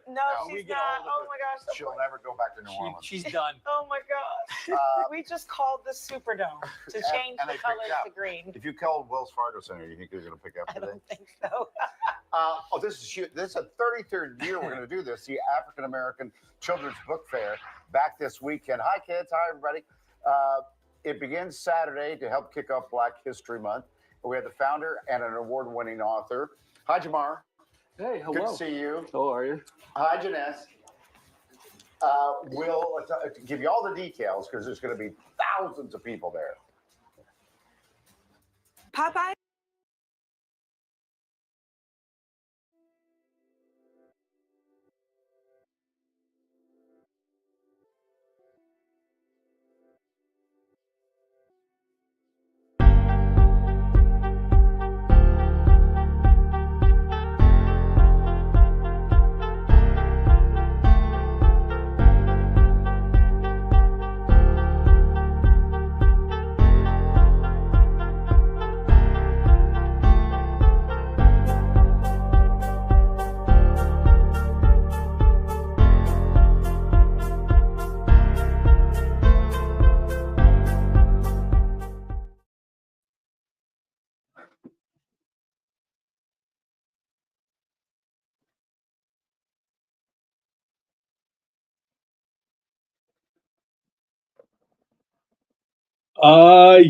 No, she's not. Oh my gosh. She'll never go back to New Orleans. She's done. Oh my gosh. We just called the Superdome to change the colors to green. If you called Wells Fargo Center, you think they're going to pick up today? I don't think so. This is a 33rd year we're going to do this. The African American Children's Book Fair back this weekend. Hi, kids. Hi, everybody. It begins Saturday to help kick off Black History Month. We have the founder and an award-winning author. Hi, Jamar. Hey, hello. Good to see you. How are you? Hi, Janess. We'll give you all the details because there's going to be thousands of people there. Popeye?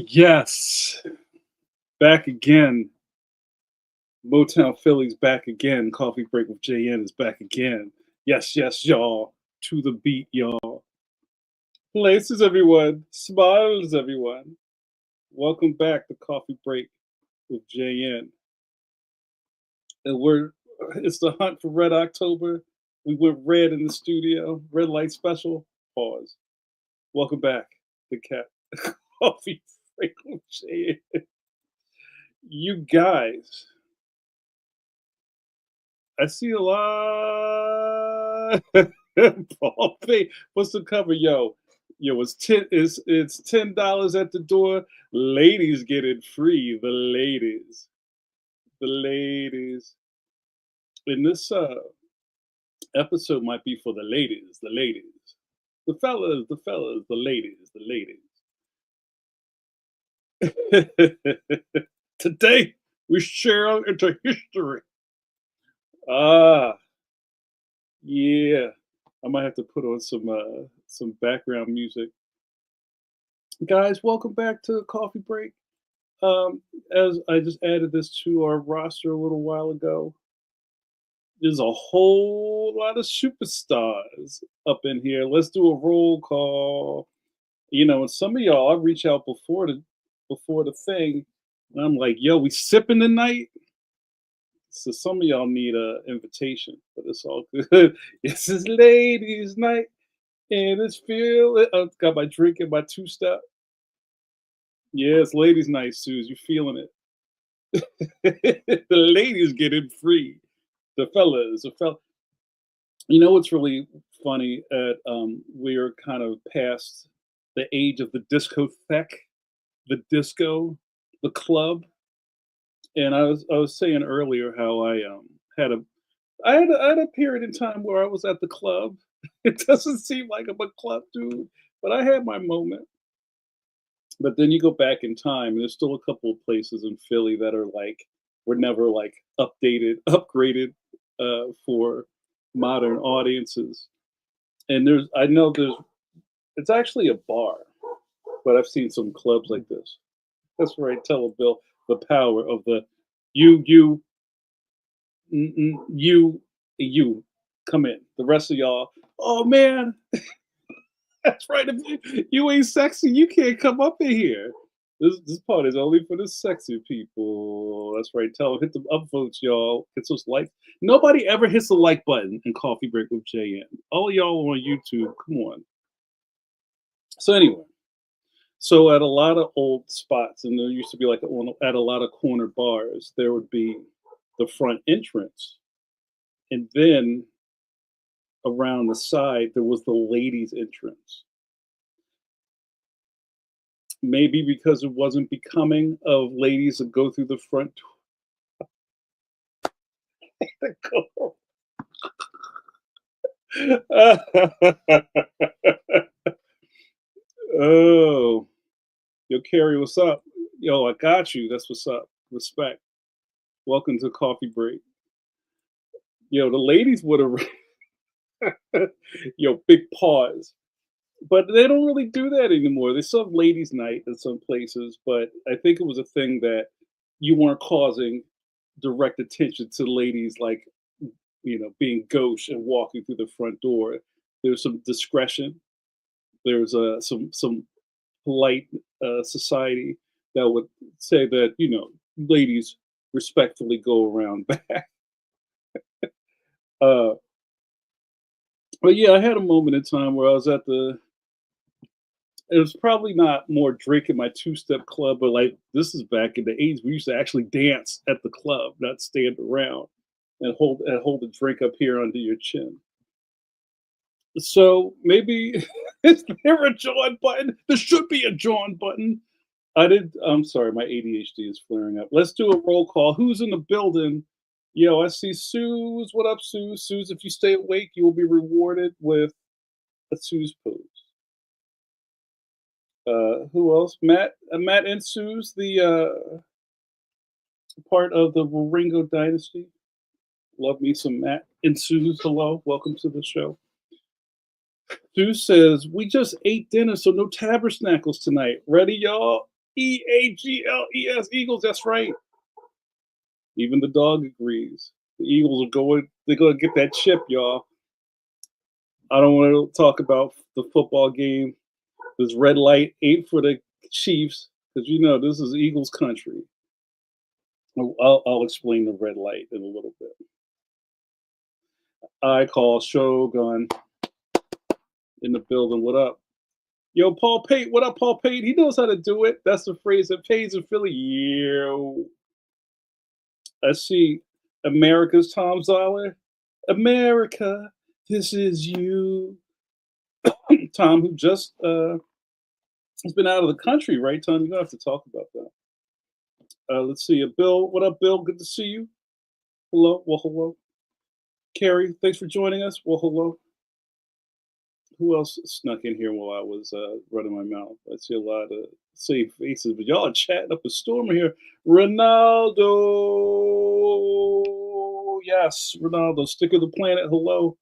Yes. Back again. Motown Philly's back again. Coffee Break with JN is back again. Yes, yes, y'all. To the beat, y'all. Places, everyone. Smiles, everyone. Welcome back to Coffee Break with JN. And it's the hunt for Red October. We went red in the studio. Red light special. Pause. Welcome back to Coffee Break with JN. You guys, I see a lot. Paul Pay. What's the cover, yo? Yo, it's $10 at the door. Ladies get it free. The ladies. And this episode might be for the ladies. The fellas, the ladies. Today we share into history. Yeah. I might have to put on some background music. Guys, welcome back to Coffee Break. As I just added this to our roster a little while ago, there's a whole lot of superstars up in here. Let's do a roll call. And some of y'all, I reach out before the thing, and I'm like, yo, we sipping tonight? So some of y'all need an invitation, but it's all good. This is ladies' night, and it's I've got my drink and my two-step. Yeah, it's ladies' night, Suze. You feeling it? The ladies get it free. The fellas. You know what's really funny? We're kind of past the age of the discotheque, the disco, the club. And I was saying earlier how I had a period in time where I was at the club. It doesn't seem like I'm a club dude, but I had my moment. But then you go back in time, and there's still a couple of places in Philly that are were never upgraded for modern audiences. And it's actually a bar, but I've seen some clubs like this. That's right, tell Bill. The power of the you come in. The rest of y'all, oh man, that's right. If you ain't sexy, you can't come up in here. This part is only for the sexy people. That's right. Tell them, hit the upvotes, y'all. Hit those likes. Nobody ever hits the like button in Coffee Break with JN. All y'all on YouTube, come on. So anyway. So at a lot of old spots, and there used to be at a lot of corner bars, there would be the front entrance. And then around the side, there was the ladies' entrance. Maybe because it wasn't becoming of ladies to go through the front door. Oh, yo, Carrie, what's up? Yo, I got you. That's what's up. Respect. Welcome to Coffee Break. Yo, the ladies would have, yo, big pause. But they don't really do that anymore. They still have ladies' night in some places, but I think it was a thing that you weren't causing direct attention to ladies like, being gauche and walking through the front door. There's some discretion. There's some polite society that would say that ladies respectfully go around back. Uh, but yeah, I had a moment in time where I was at the. It was probably not more drink in my two-step club, but like this is back in the '80s. We used to actually dance at the club, not stand around and hold a drink up here under your chin. So maybe is there a JAWN button? There should be a JAWN button. I'm sorry, my ADHD is flaring up. Let's do a roll call. Who's in the building? Yo, I see Suze. What up, Suze? Suze, if you stay awake, you will be rewarded with a Suze pose. Who else? Matt and Suze, the part of the Waringo dynasty. Love me some Matt and Suze. Hello, welcome to the show. Suze says, we just ate dinner, so no tabernackles tonight. Ready, y'all? EAGLES, Eagles, that's right. Even the dog agrees. The Eagles they're going to get that chip, y'all. I don't want to talk about the football game. This red light ain't for the Chiefs, because this is Eagles country. I'll explain the red light in a little bit. I call Shogun in the building. What up? Yo, Paul Pate. What up, Paul Pate? He knows how to do it. That's the phrase that pays in Philly. Yo. I see America's Tom Zoller. America, this is you. Tom, who just has been out of the country, right, Tom? You're going to have to talk about that. Let's see. Bill, what up, Bill? Good to see you. Hello. Well, hello. Carrie, thanks for joining us. Well, hello. Who else snuck in here while I was running my mouth? I see a lot of safe faces, but y'all are chatting up a storm here. Ronaldo. Yes, Ronaldo, stick of the planet. Hello.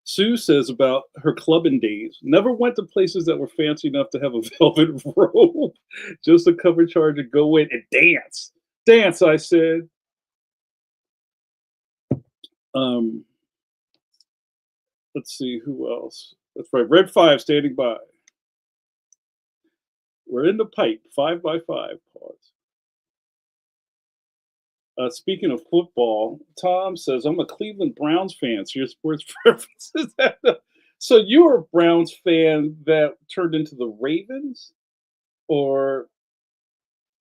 Sue says about her clubbing days. Never went to places that were fancy enough to have a velvet robe. Just a cover charge and go in and dance. Dance, I said. Let's see who else. That's right. Red 5 standing by. We're in the pipe. 5 by 5. Pause. Speaking of football, Tom says, I'm a Cleveland Browns fan. So your sports preferences. So you were a Browns fan that turned into the Ravens? Or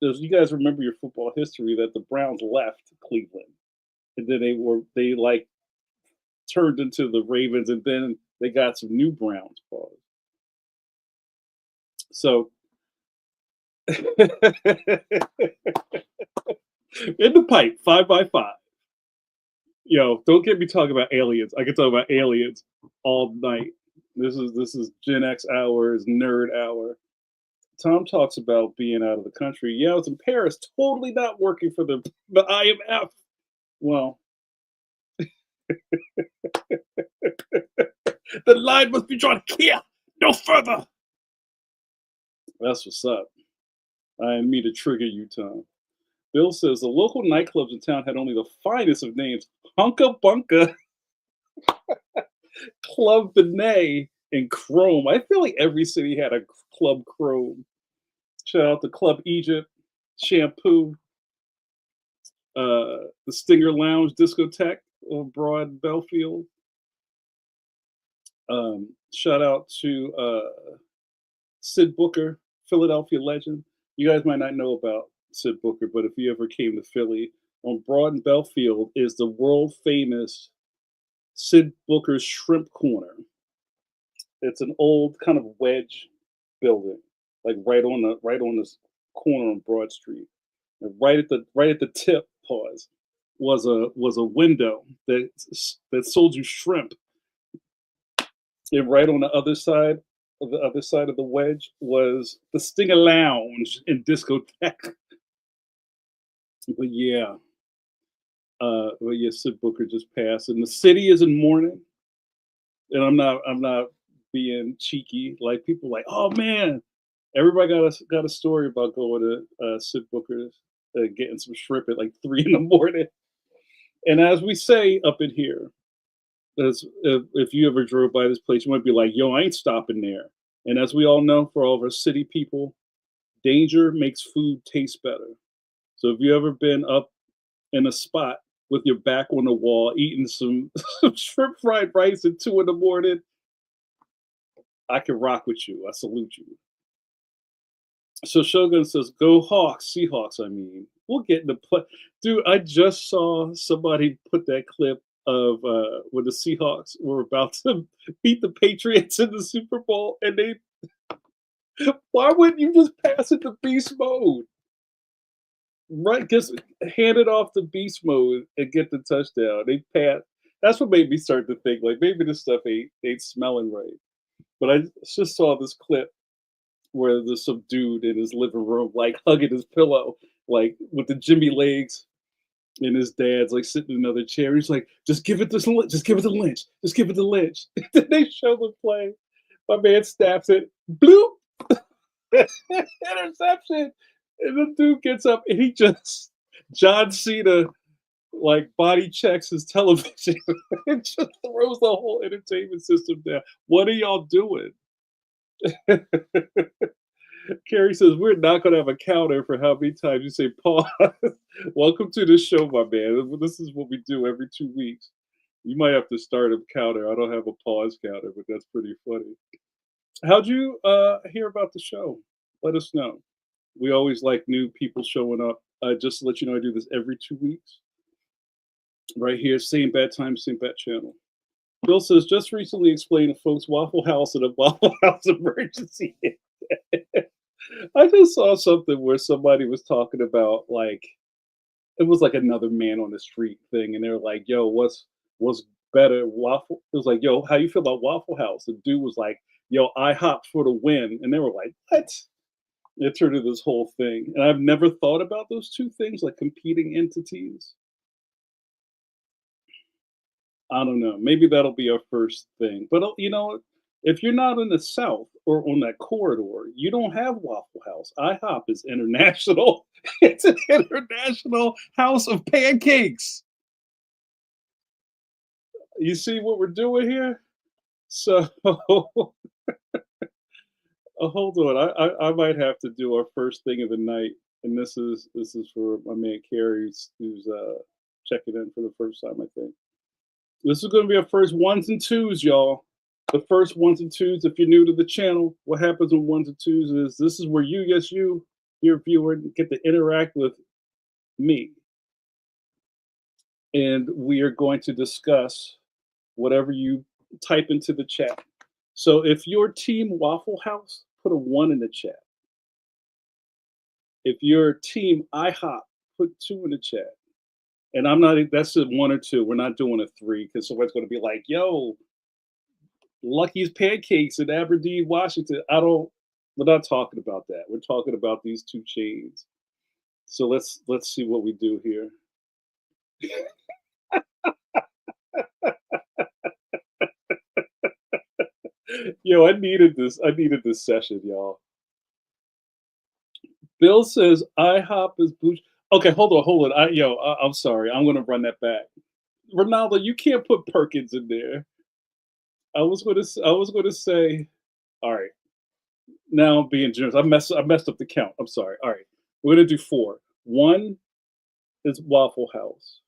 does you guys remember your football history that the Browns left Cleveland? And then they turned into the Ravens, and then they got some new Browns. Pause. So in the pipe, 5 by 5. Yo, don't get me talking about aliens. I can talk about aliens all night. This is Gen X hour, is nerd hour. Tom talks about being out of the country. Yeah, I was in Paris, totally not working for the IMF. Well, the line must be drawn here, no further. That's what's up. I am me to trigger you, Tom. Bill says the local nightclubs in town had only the finest of names: Hunka Bunka, Club Benet, and Chrome. I feel like every city had a Club Chrome. Shout out to Club Egypt, Shampoo, the Stinger Lounge Discotheque on Broad Belfield. Shout out to Sid Booker, Philadelphia legend. You guys might not know about Sid Booker, but if you ever came to Philly, on Broad and Belfield is the world famous Sid Booker's Shrimp Corner. It's an old kind of wedge building, like right on this corner on Broad Street, and right at the tip. Pause. was a window that sold you shrimp, and right on the other side of the wedge was the Stinger Lounge and Discotheque. But yeah, Sid Booker just passed, and the city is in mourning. And I'm not being cheeky. Like people like, oh man, everybody got a story about going to Sid Booker's, getting some shrimp at like 3 in the morning. And as we say up in here, as if you ever drove by this place, you might be like, yo, I ain't stopping there. And as we all know, for all of our city people, danger makes food taste better. So if you ever been up in a spot with your back on the wall eating some, some shrimp fried rice at 2 in the morning, I can rock with you. I salute you. So Shogun says, "Go Hawks, Seahawks." I mean, we'll get in the play, dude. I just saw somebody put that clip of when the Seahawks were about to beat the Patriots in the Super Bowl, and they. Why wouldn't you just pass it to beast mode? Right, just hand it off to beast mode and get the touchdown. They pass. That's what made me start to think like maybe this stuff ain't smelling right. But I just saw this clip where there's some dude in his living room, like hugging his pillow, like with the Jimmy legs, and his dad's like sitting in another chair. He's like, "Just give it this, just give it to Lynch, just give it to Lynch." Then they show the play. My man snaps it, bloop, interception, and the dude gets up and he just John Cena like body checks his television and just throws the whole entertainment system down. What are y'all doing? Carrie says, we're not going to have a counter for how many times you say pause. Welcome to the show, my man. This is what we do every 2 weeks. You might have to start a counter. I don't have a pause counter, but that's pretty funny. How'd you hear about the show? Let us know. We always like new people showing up. Just to let you know, I do this every 2 weeks. Right here, same bad time, same bad channel. Bill says, just recently explained to folks Waffle House and a Waffle House emergency. I just saw something where somebody was talking about like it was like another man on the street thing, and they were like, "Yo, what's better, waffle?" It was like, "Yo, how you feel about Waffle House?" The dude was like, "Yo, IHOP for the win," and they were like, "What?" It turned into this whole thing, and I've never thought about those two things like competing entities. I don't know. Maybe that'll be our first thing. But if you're not in the South or on that corridor, you don't have Waffle House. IHOP is international. It's an international house of pancakes. You see what we're doing here? So hold on. I might have to do our first thing of the night, and this is for my man Carrie, who's checking in for the first time, I think. This is going to be our first ones and twos, y'all. The first ones and twos. If you're new to the channel, what happens with ones and twos is this is where you, yes, you, your viewer, get to interact with me. And we are going to discuss whatever you type into the chat. So if your team Waffle House, put a 1 in the chat. If your team IHOP, put 2 in the chat. And I'm not, that's a 1 or 2. We're not doing a 3 because somebody's going to be like, yo, Lucky's Pancakes in Aberdeen, Washington. We're not talking about that. We're talking about these two chains. So let's see what we do here. Yo, I needed this session, y'all. Bill says IHOP is bougie. Okay, hold on. I'm sorry. I'm gonna run that back. Ronaldo, you can't put Perkins in there. I was gonna say, all right. Now I'm being generous. I messed up the count. I'm sorry. All right, we're gonna do 4. 1 is Waffle House.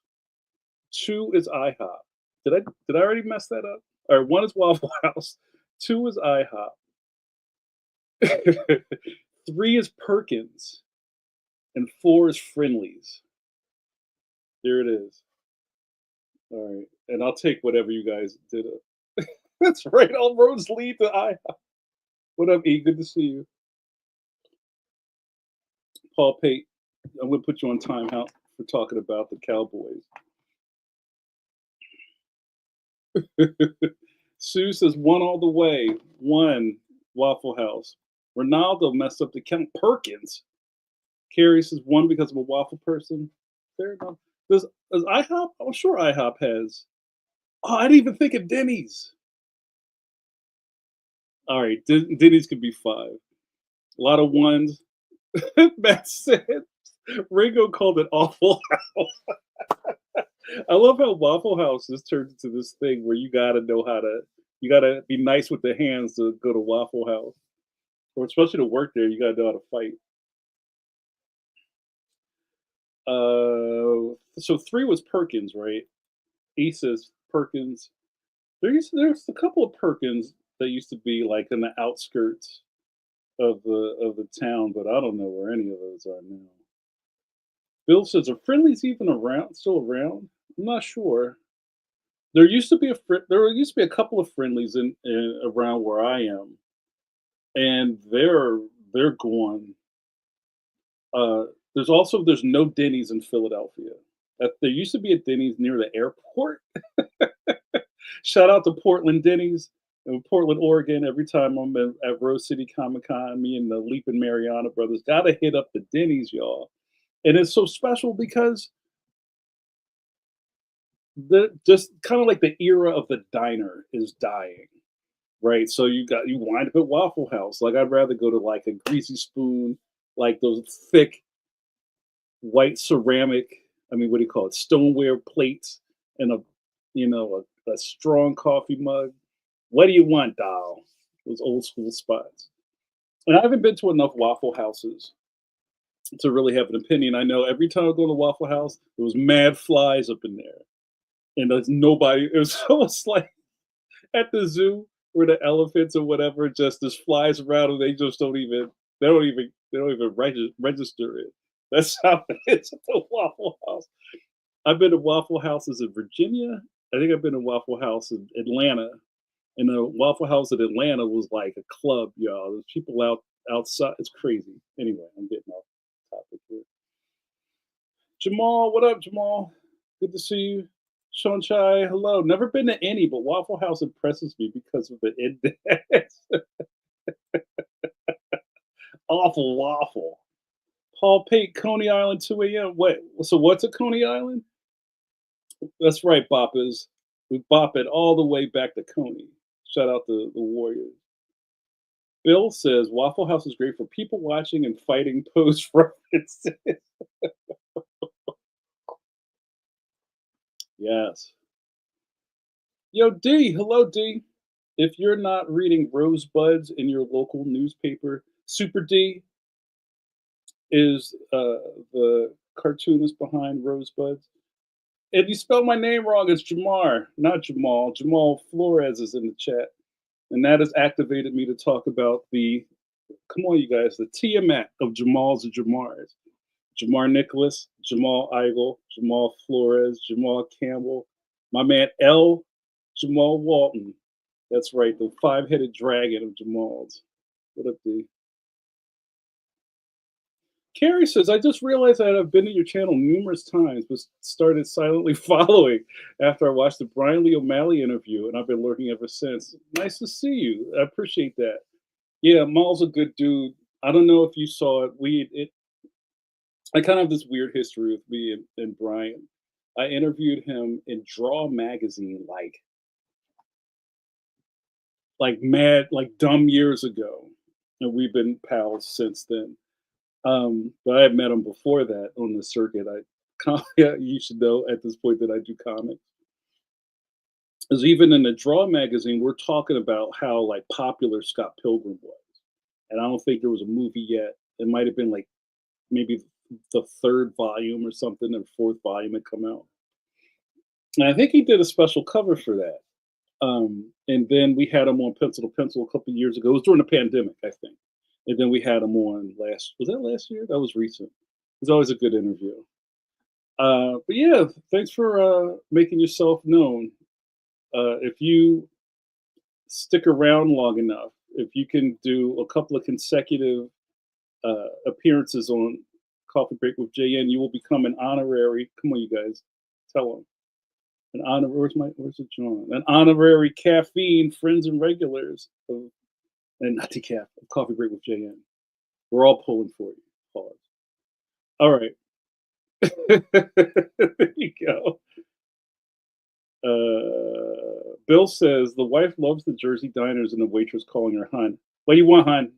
2 is IHOP. Did I already mess that up? All right, 1 is Waffle House. 2 is IHOP. 3 is Perkins, and 4 is Friendlies. There it is. All right, and I'll take whatever you guys did. That's right. All roads lead to IHOP. What up, E? Good to see you. Paul Pate, I'm gonna put you on timeout for talking about the Cowboys. Sue says, one all the way. One, Waffle House. Ronaldo messed up the count. Perkins. Carrie says, one because of a waffle person. Fair enough. Does IHOP? I'm sure IHOP has. Oh, I didn't even think of Denny's. All right, Denny's could be 5. A lot of ones. Matt said, Ringo called it Awful House. I love how Waffle House has turned into this thing where you gotta be nice with the hands to go to Waffle House. Or especially to work there, you gotta know how to fight. So 3 was Perkins, right? E says Perkins. There's a couple of Perkins that used to be like in the outskirts of the town, but I don't know where any of those are now. Bill says, are Friendlies even still around? I'm not sure. There used to be a couple of Friendlies in around where I am, and they're gone. There's no Denny's in Philadelphia. There used to be a Denny's near the airport. Shout out to Portland Denny's in Portland, Oregon. Every time I'm at Rose City Comic Con, me and the Leaping Mariana brothers gotta hit up the Denny's, y'all. And it's so special because just kind of like the era of the diner is dying, right? So you wind up at Waffle House. Like I'd rather go to like a Greasy Spoon, like those thick white ceramic. I mean, what do you call it? Stoneware plates and a strong coffee mug. What do you want, doll? Those old school spots. And I haven't been to enough Waffle Houses to really have an opinion. I know every time I go to Waffle House, there was mad flies up in there. And there's nobody. It was almost like at the zoo where the elephants or whatever just there's flies around and they just don't even register it. That's how it is at the Waffle House. I've been to Waffle Houses in Virginia. I think I've been to Waffle House in Atlanta. And the Waffle House in Atlanta was like a club, y'all. There's people outside. It's crazy. Anyway, I'm getting off topic here. Jamal, what up, Jamal? Good to see you. Sean Chai, hello. Never been to any, but Waffle House impresses me because of the index. Awful waffle. Paul Pate, Coney Island, 2 a.m. Wait, so what's a Coney Island? That's right, boppers. We bop it all the way back to Coney. Shout out to the Warriors. Bill says Waffle House is great for people watching and fighting post references. Yes. Yo, D. Hello, D. If you're not reading Rosebuds in your local newspaper, Super D is the cartoonist behind Rosebuds. If you spell my name wrong, it's Jamar, not Jamal. Jamal Flores is in the chat. And that has activated me to talk about come on, you guys, the Tiamat of Jamals and Jamars. Jamar Nicholas, Jamal Eigel, Jamal Flores, Jamal Campbell, my man L. Jamal Walton. That's right, the 5-headed dragon of Jamals. What up, D? Carrie says, I just realized that I've been to your channel numerous times, but started silently following after I watched the Brian Lee O'Malley interview, and I've been lurking ever since. Nice to see you. I appreciate that. Yeah, Maul's a good dude. I don't know if you saw it. I kind of have this weird history with me and Brian. I interviewed him in Draw magazine like mad, like dumb years ago. And we've been pals since then. But I had met him before that on the circuit. You should know at this point that I do comics. Because even in the Draw magazine, we're talking about how like popular Scott Pilgrim was. And I don't think there was a movie yet. It might have been like maybe the 3rd volume or something, or 4th volume had come out. And I think he did a special cover for that. And then we had him on Pencil to Pencil a couple of years ago. It was during the pandemic, I think. And then we had him on was that last year? That was recent. It's always a good interview. But yeah, thanks for making yourself known. If you stick around long enough, if you can do a couple of consecutive appearances on Coffee Break with JN, you will become an honorary. Come on, you guys, tell them. An honor. Where's the John? An honorary caffeine friends and regulars of, and not decaf of Coffee Break with JN. We're all pulling for you. Pause. All right. There you go. Bill says the wife loves the Jersey diners and the waitress calling her hun. What do you want, hun?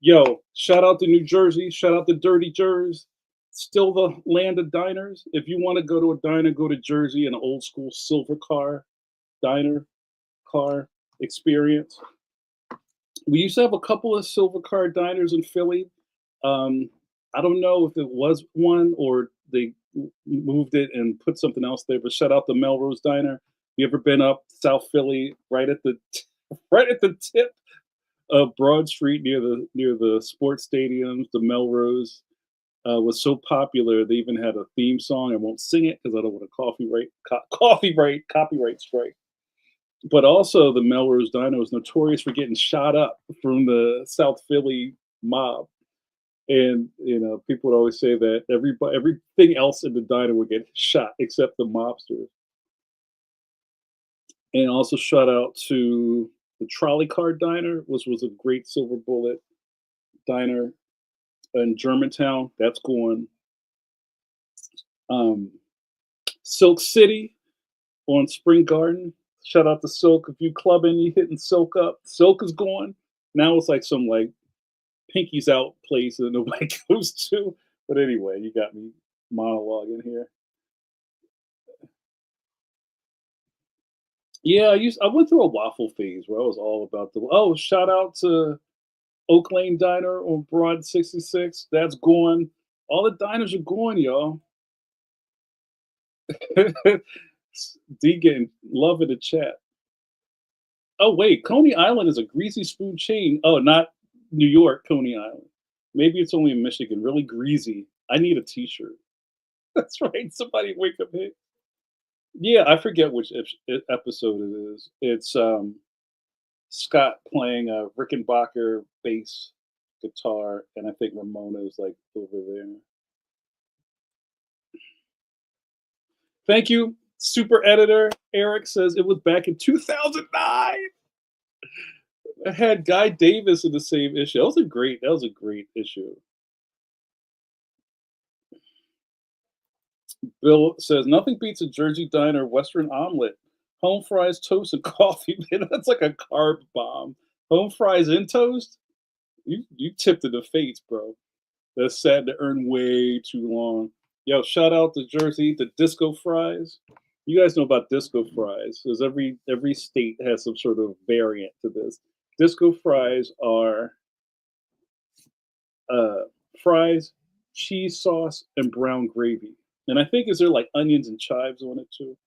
Yo, shout out to New Jersey. Shout out to Dirty Jers. Still the land of diners. If you want to go to a diner, go to Jersey, an old school silver car diner car experience. We used to have a couple of silver car diners in Philly. I don't know if it was one or they moved it and put something else there, but shout out to Melrose Diner. You ever been up South Philly, right at the tip of Broad Street near the sports stadiums? The Melrose was so popular they even had a theme song. I won't sing it because I don't want a copyright strike. But also the Melrose Diner was notorious for getting shot up from the South Philly mob. And people would always say that everything else in the diner would get shot except the mobsters. And also shout out to the Trolley Car Diner, which was a great silver bullet diner in Germantown. That's going. Silk City on Spring Garden. Shout out to Silk. If you clubbing, you hitting Silk up. Silk is going. Now it's like some Pinky's Out place that nobody goes to. But anyway, you got me monologuing here. Yeah, I went through a waffle phase where I was all about shout out to Oak Lane Diner on Broad 66. That's going. All the diners are going, y'all. D getting love in the chat. Oh wait, Coney Island is a greasy spoon chain. Oh, not New York, Coney Island. Maybe it's only in Michigan. Really greasy. I need a T-shirt. That's right. Somebody wake up here. Yeah, I forget which episode it is. It's Scott playing a Rickenbacker bass guitar, and I think Ramona is like over there. Thank you, super editor. Eric says it was back in 2009. I had Guy Davis in the same issue. That was a great issue. Bill says nothing beats a Jersey diner Western omelet, home fries, toast, and coffee. Man, that's like a carb bomb. Home fries and toast. You tipped the fates, bro. That's sad to earn way too long. Yo, shout out to Jersey, the disco fries. You guys know about disco fries. Because every state has some sort of variant to this. Disco fries are fries, cheese sauce, and brown gravy. And I think is there like onions and chives on it too.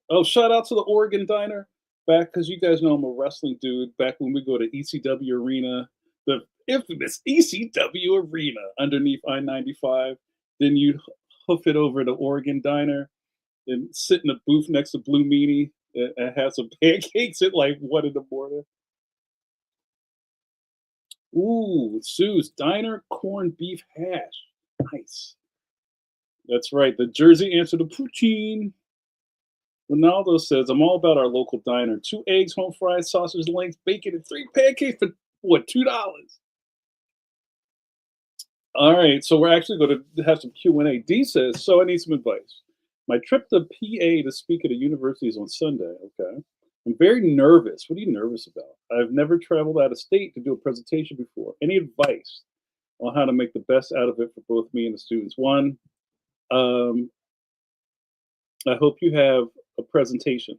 Oh, shout out to the Oregon Diner. Back, because you guys know I'm a wrestling dude. Back when we go to ECW Arena, the infamous ECW Arena underneath I-95. Then you'd hoof it over to Oregon Diner and sit in a booth next to Blue Meanie and have some pancakes at like 1 in the morning. Ooh, Sue's Diner corned beef hash. Nice. That's right. The Jersey answer to poutine. Ronaldo says, I'm all about our local diner. 2 eggs, home fries, sausage links, bacon, and 3 pancakes for what, $2? All right, so we're actually going to have some Q&A. D says, so I need some advice. My trip to PA to speak at a university is on Sunday, okay? I'm very nervous. What are you nervous about? I've never traveled out of state to do a presentation before. Any advice on how to make the best out of it for both me and the students? One, I hope you have a presentation.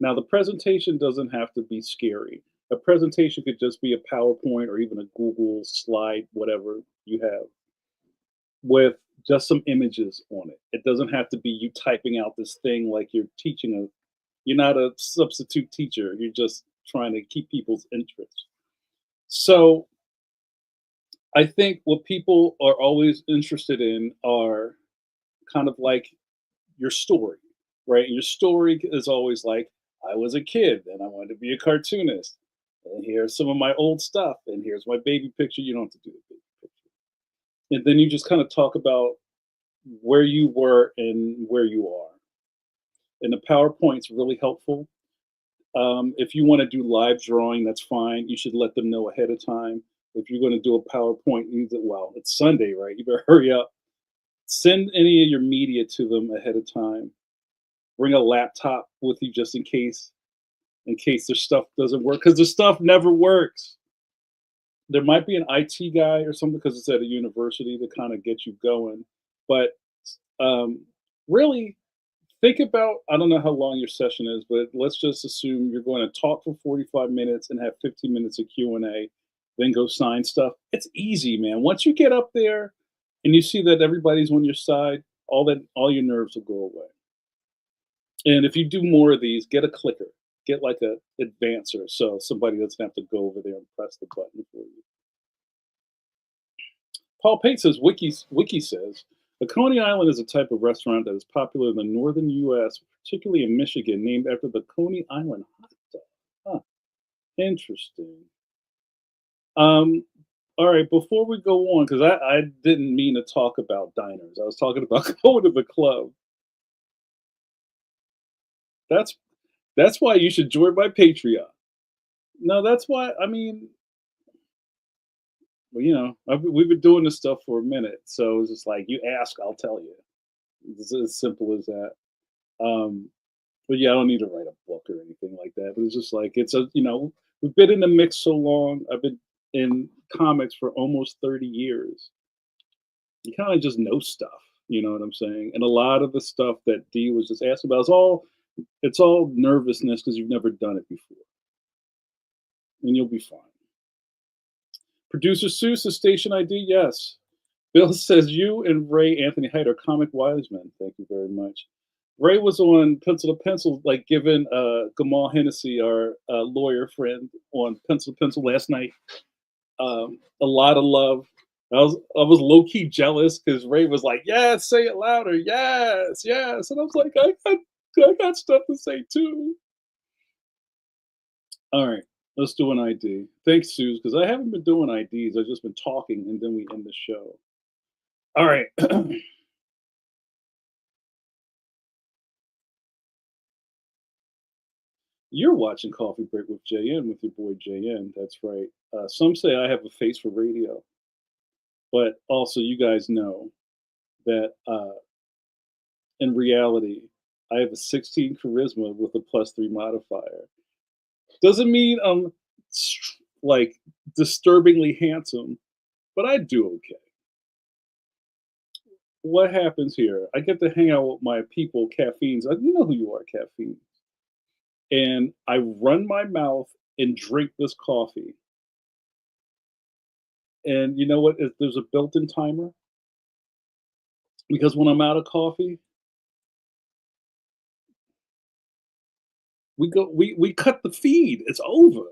Now, the presentation doesn't have to be scary. A presentation could just be a PowerPoint or even a Google slide, whatever you have, with just some images on it. It doesn't have to be you typing out this thing like you're teaching you're not a substitute teacher. You're just trying to keep people's interest. So I think what people are always interested in are kind of like your story, right? Your story is always like, I was a kid and I wanted to be a cartoonist. And here's some of my old stuff. And here's my baby picture. You don't have to do the baby picture. And then you just kind of talk about where you were and where you are. And the PowerPoint's really helpful. If you want to do live drawing, that's fine. You should let them know ahead of time. If you're going to do a PowerPoint, well, it's Sunday, right? You better hurry up. Send any of your media to them ahead of time. Bring a laptop with you just in case their stuff doesn't work, because the stuff never works. There might be an IT guy or something because it's at a university to kind of get you going. But really, think about, I don't know how long your session is, but let's just assume you're going to talk for 45 minutes and have 15 minutes of Q&A, then go sign stuff. It's easy, man. Once you get up there and you see that everybody's on your side, all your nerves will go away. And if you do more of these, get a clicker. Get like a advancer so somebody doesn't have to go over there and press the button for you. Paul Pate says, Wiki says, a Coney Island is a type of restaurant that is popular in the northern U.S., particularly in Michigan, named after the Coney Island hot dog. Huh. Interesting. All right, before we go on, because I didn't mean to talk about diners. I was talking about going to the club. That's why you should join my Patreon. No, that's why, I mean, well, you know, we've been doing this stuff for a minute. So it's just like, you ask, I'll tell you. It's as simple as that. But yeah, I don't need to write a book or anything like that. But it's just like, we've been in the mix so long. I've been in comics for almost 30 years. You kind of just know stuff, you know what I'm saying? And a lot of the stuff that Dee was just asking about it's all nervousness because you've never done it before. And you'll be fine. Producer Sue says station ID, yes. Bill says you and Ray Anthony Height are comic wise men. Thank you very much. Ray was on Pencil to Pencil, like giving Gamal Hennessy, our lawyer friend, on Pencil to Pencil last night. A lot of love. I was low key jealous because Ray was like, "Yes, say it louder, yes, yes," and I was like, "I got stuff to say too." All right, let's do an ID. Thanks, Suze, because I haven't been doing IDs. I've just been talking, and then we end the show. All right. You're watching Coffee Break with JN with your boy JN. That's right. Some say I have a face for radio, but also you guys know that in reality, I have a 16 charisma with a +3 modifier. Doesn't mean I'm like disturbingly handsome, but I do okay. What happens here? I get to hang out with my people, Caffeines. You know who you are, Caffeine. And I run my mouth and drink this coffee. And you know what? There's a built-in timer. Because when I'm out of coffee, we cut the feed. It's over.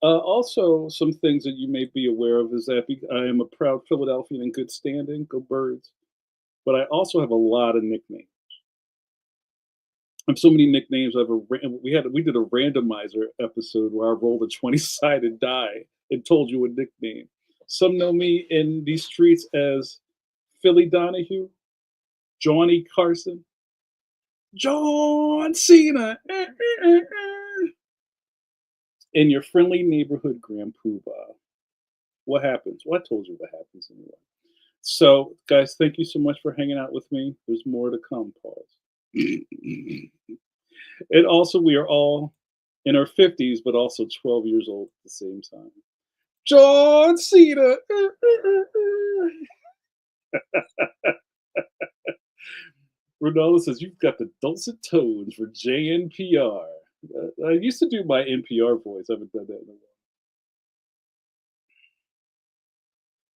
Also, some things that you may be aware of is that I am a proud Philadelphian in good standing. Go Birds. But I also have a lot of nicknames. I have so many nicknames. We did a randomizer episode where I rolled a 20-sided die and told you a nickname. Some know me in these streets as Philly Donahue, Johnny Carson, John Cena, and your friendly neighborhood Grand Poobah. What happens? Well, I told you what happens anyway. So, guys, thank you so much for hanging out with me. There's more to come. Pause. And also, we are all in our 50s, but also 12 years old at the same time. John Cena. Ronaldo says, you've got the dulcet tones for JNPR. I used to do my NPR voice. I haven't done that in a while.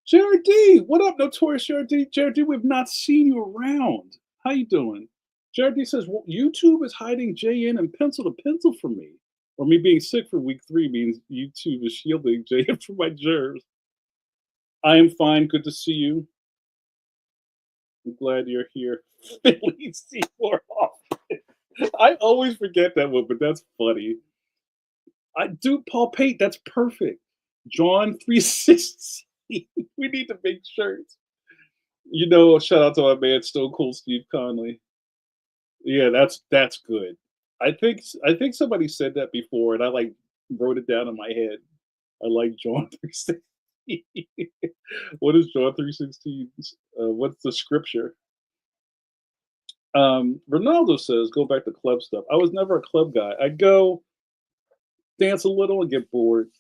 JRD, what up, Notorious JRD? JRD, we've not seen you around. How you doing? JRD says, well, YouTube is hiding JN and Pencil to Pencil from me. Or me being sick for week 3 means YouTube is shielding JN from my germs. I am fine. Good to see you. I'm glad you're here. Philly C4 off. I always forget that one, but that's funny. I do Paul Pate. That's perfect. JAWN 360. We need to make shirts. Shout out to my man Stone Cold Steve Conley. Yeah, that's good. I think somebody said that before, and I like wrote it down in my head. I like John 316. What is John 316? What's the scripture? Ronaldo says, go back to club stuff. I was never a club guy. I go dance a little and get bored.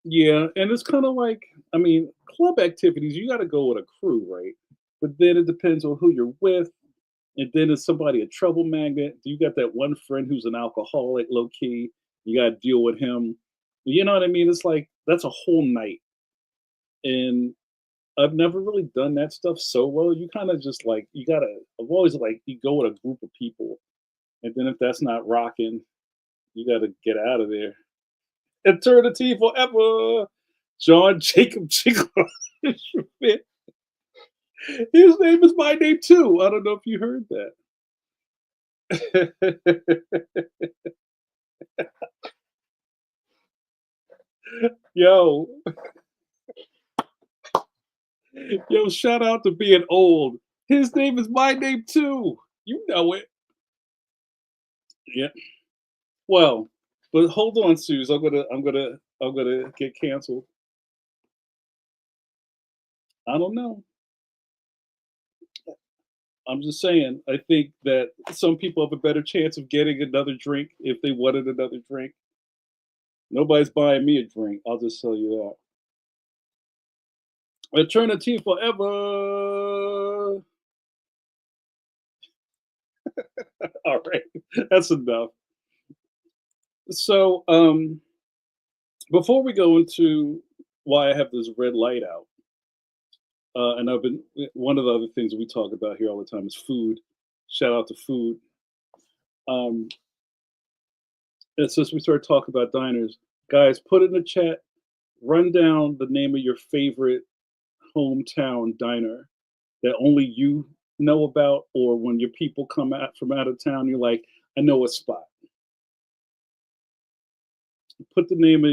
Yeah, and it's kind of like, I mean, club activities, you got to go with a crew, right? But then it depends on who you're with. And then is somebody a trouble magnet? You got that one friend who's an alcoholic, low key. You got to deal with him. You know what I mean? It's like that's a whole night. And I've never really done that stuff solo. You kind of just like you gotta. I've always like you go with a group of people, and then if that's not rocking, you gotta get out of there. Eternity forever. John Jacob Jiggle. His name is my name too. I don't know if you heard that. Yo, yo, shout out to being old. His name is my name too. You know it. Yeah. Well, but hold on, Suze. I'm gonna get canceled. I don't know. I'm just saying. I think that some people have a better chance of getting another drink if they wanted another drink. Nobody's buying me a drink. I'll just tell you that. Eternity forever. All right, that's enough. So, before we go into why I have this red light out, and I've been one of the other things that we talk about here all the time is food. Shout out to food. Um, and since we started talking about diners, guys, put in the chat, run down the name of your favorite hometown diner that only you know about, or when your people come out from out of town, you're like, I know a spot. Put the name of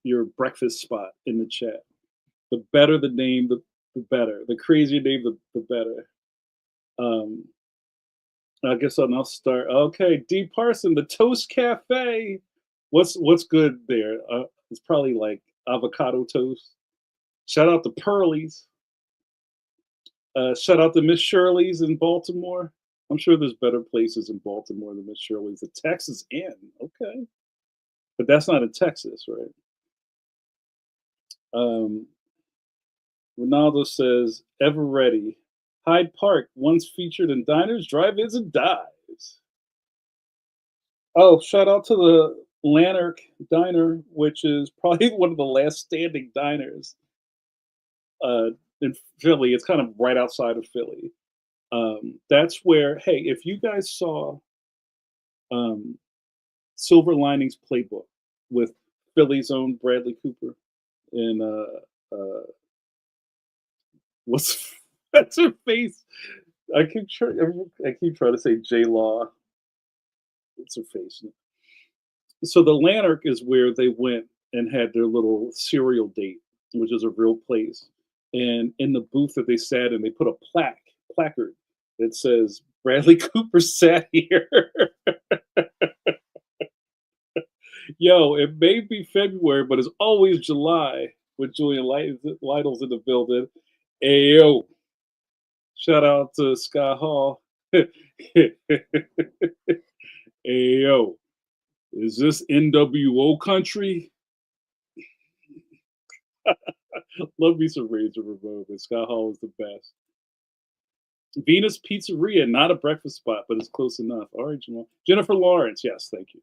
your breakfast spot in the chat. The better the name, the better. The crazier name, the better. I guess I'll start. Okay, D Parson, the Toast Cafe. What's good there? It's probably like avocado toast. Shout out to Pearlie's. Shout out to Miss Shirley's in Baltimore. I'm sure there's better places in Baltimore than Miss Shirley's. The Texas Inn, okay, but that's not in Texas, right? Ronaldo says, ever ready. Hyde Park, once featured in diners, drive-ins, and dives. Oh, shout out to the Lanark Diner, which is probably one of the last standing diners in Philly. It's kind of right outside of Philly. That's where, hey, if you guys saw Silver Linings Playbook with Philly's own Bradley Cooper and what's that's her face? I keep trying to say J Law. What's her face? So the Lanark is where they went and had their little cereal date, which is a real place. And in the booth that they sat in, they put a placard that says Bradley Cooper sat here. Yo, it may be February, but it's always July with Julian Lytle's in the building. Ayo. Shout out to Sky Hall. Ayo. Is this NWO country? Love me some Razor Ramon, but Sky Hall is the best. Venus Pizzeria, not a breakfast spot, but it's close enough. All right, Jamal. Jennifer Lawrence, yes, thank you.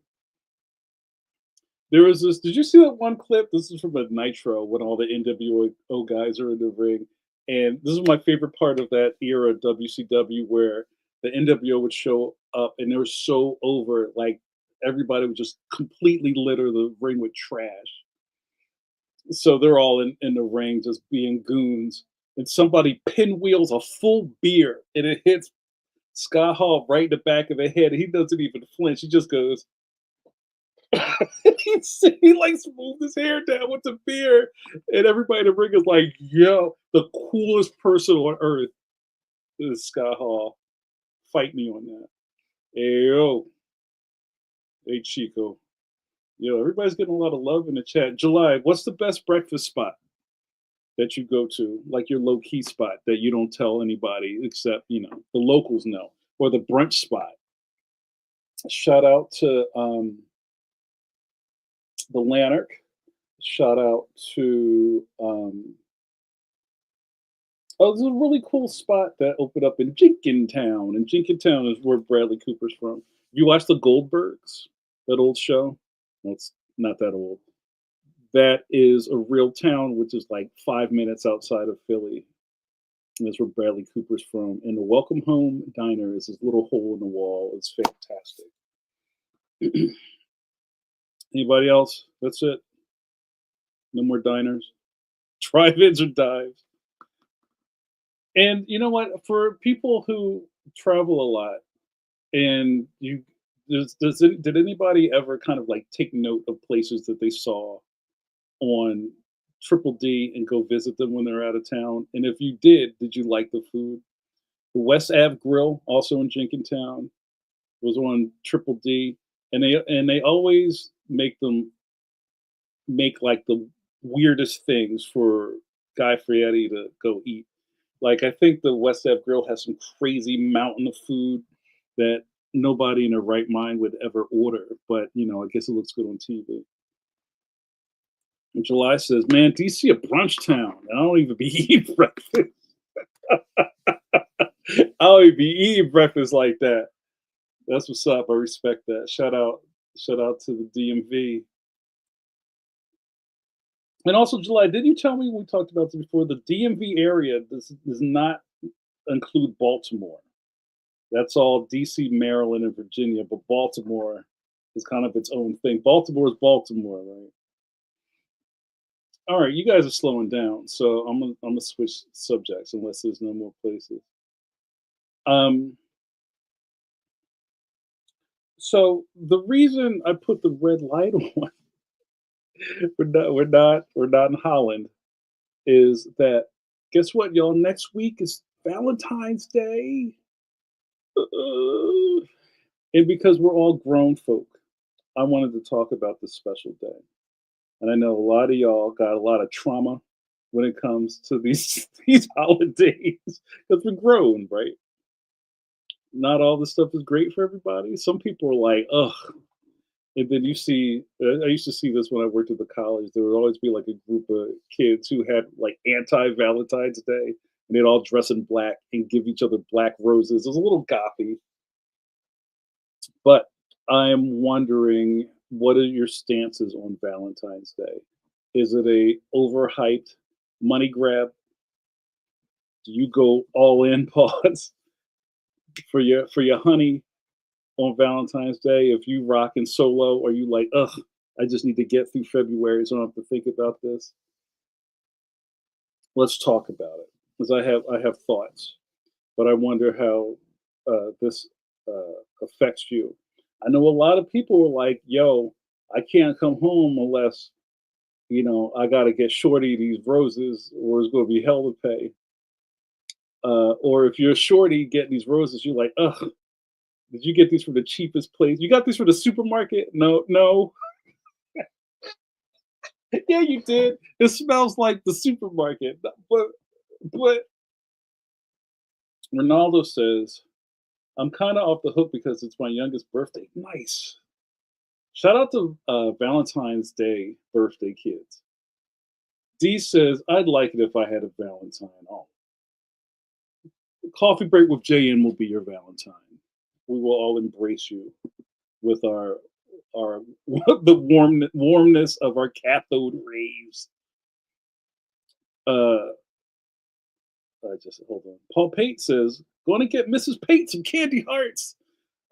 There was this, did you see that one clip? This is from a Nitro when all the NWO guys are in the ring. And this is my favorite part of that era of WCW where the NWO would show up and they were so over, like everybody would just completely litter the ring with trash. So they're all in the ring just being goons. And somebody pinwheels a full beer and it hits Scott Hall right in the back of the head. And he doesn't even flinch. He just goes, he like smoothed his hair down with the beer, and everybody in the ring is like, "Yo, the coolest person on earth is Scott Hall. Fight me on that." Hey yo, hey Chico, yo, everybody's getting a lot of love in the chat. July, what's the best breakfast spot that you go to, like your low key spot that you don't tell anybody except the locals know, or the brunch spot? Shout out to the Lanark. Shout out to oh, there's a really cool spot that opened up in Jenkintown. And Jenkintown is where Bradley Cooper's from. You watch the Goldbergs, that old show? Well, it's not that old. That is a real town, which is like 5 minutes outside of Philly. And that's where Bradley Cooper's from. And the Welcome Home Diner is this little hole in the wall. It's fantastic. Anybody else? That's it. No more diners. Drive-ins or dives. And you know what? For people who travel a lot, and did anybody ever kind of like take note of places that they saw on Triple D and go visit them when they're out of town? And if you did you like the food? The West Ave Grill, also in Jenkintown, was on Triple D, and they always make like the weirdest things for Guy Fieri to go eat. Like, I think the West Ave Grill has some crazy mountain of food that nobody in their right mind would ever order. But, I guess it looks good on TV. And July says, man, DC a brunch town. And I don't even be eating breakfast. I don't even be eating breakfast like that. That's what's up. I respect that. Shout out to the DMV. And also, July, did you tell me, we talked about this before, the DMV area does not include Baltimore. That's all DC, Maryland, and Virginia, but Baltimore is kind of its own thing. Baltimore is Baltimore, right? All right, you guys are slowing down, so I'm gonna switch subjects unless there's no more places. So the reason I put the red light on, we're not in Holland, is that, guess what, y'all? Next week is Valentine's Day. And because we're all grown folk, I wanted to talk about this special day. And I know a lot of y'all got a lot of trauma when it comes to these holidays, because we're grown, right? Not all this stuff is great for everybody. Some people are like, ugh. And then you see, I used to see this when I worked at the college. There would always be like a group of kids who had like anti-Valentine's Day, and they'd all dress in black and give each other black roses. It was a little gothy. But I am wondering, what are your stances on Valentine's Day? Is it a overhyped money grab? Do you go all in, pause, for your honey on Valentine's Day? If you rocking solo, are you like, ugh, I just need to get through February so I don't have to think about this? Let's talk about it, because I have thoughts, but I wonder how this affects you. I know a lot of people are like, yo, I can't come home unless, I got to get Shorty these roses, or it's going to be hell to pay. Or if you're a Shorty getting these roses, you're like, ugh, did you get these from the cheapest place? You got these from the supermarket? No. Yeah, you did. It smells like the supermarket. But Ronaldo says, I'm kind of off the hook because it's my youngest birthday. Nice. Shout out to Valentine's Day birthday kids. D says, I'd like it if I had a Valentine. Oh. Coffee break with JN will be your Valentine. We will all embrace you with our the warmness of our cathode rays. I just hold on. Paul Pate says, going to get Mrs. Pate some candy hearts.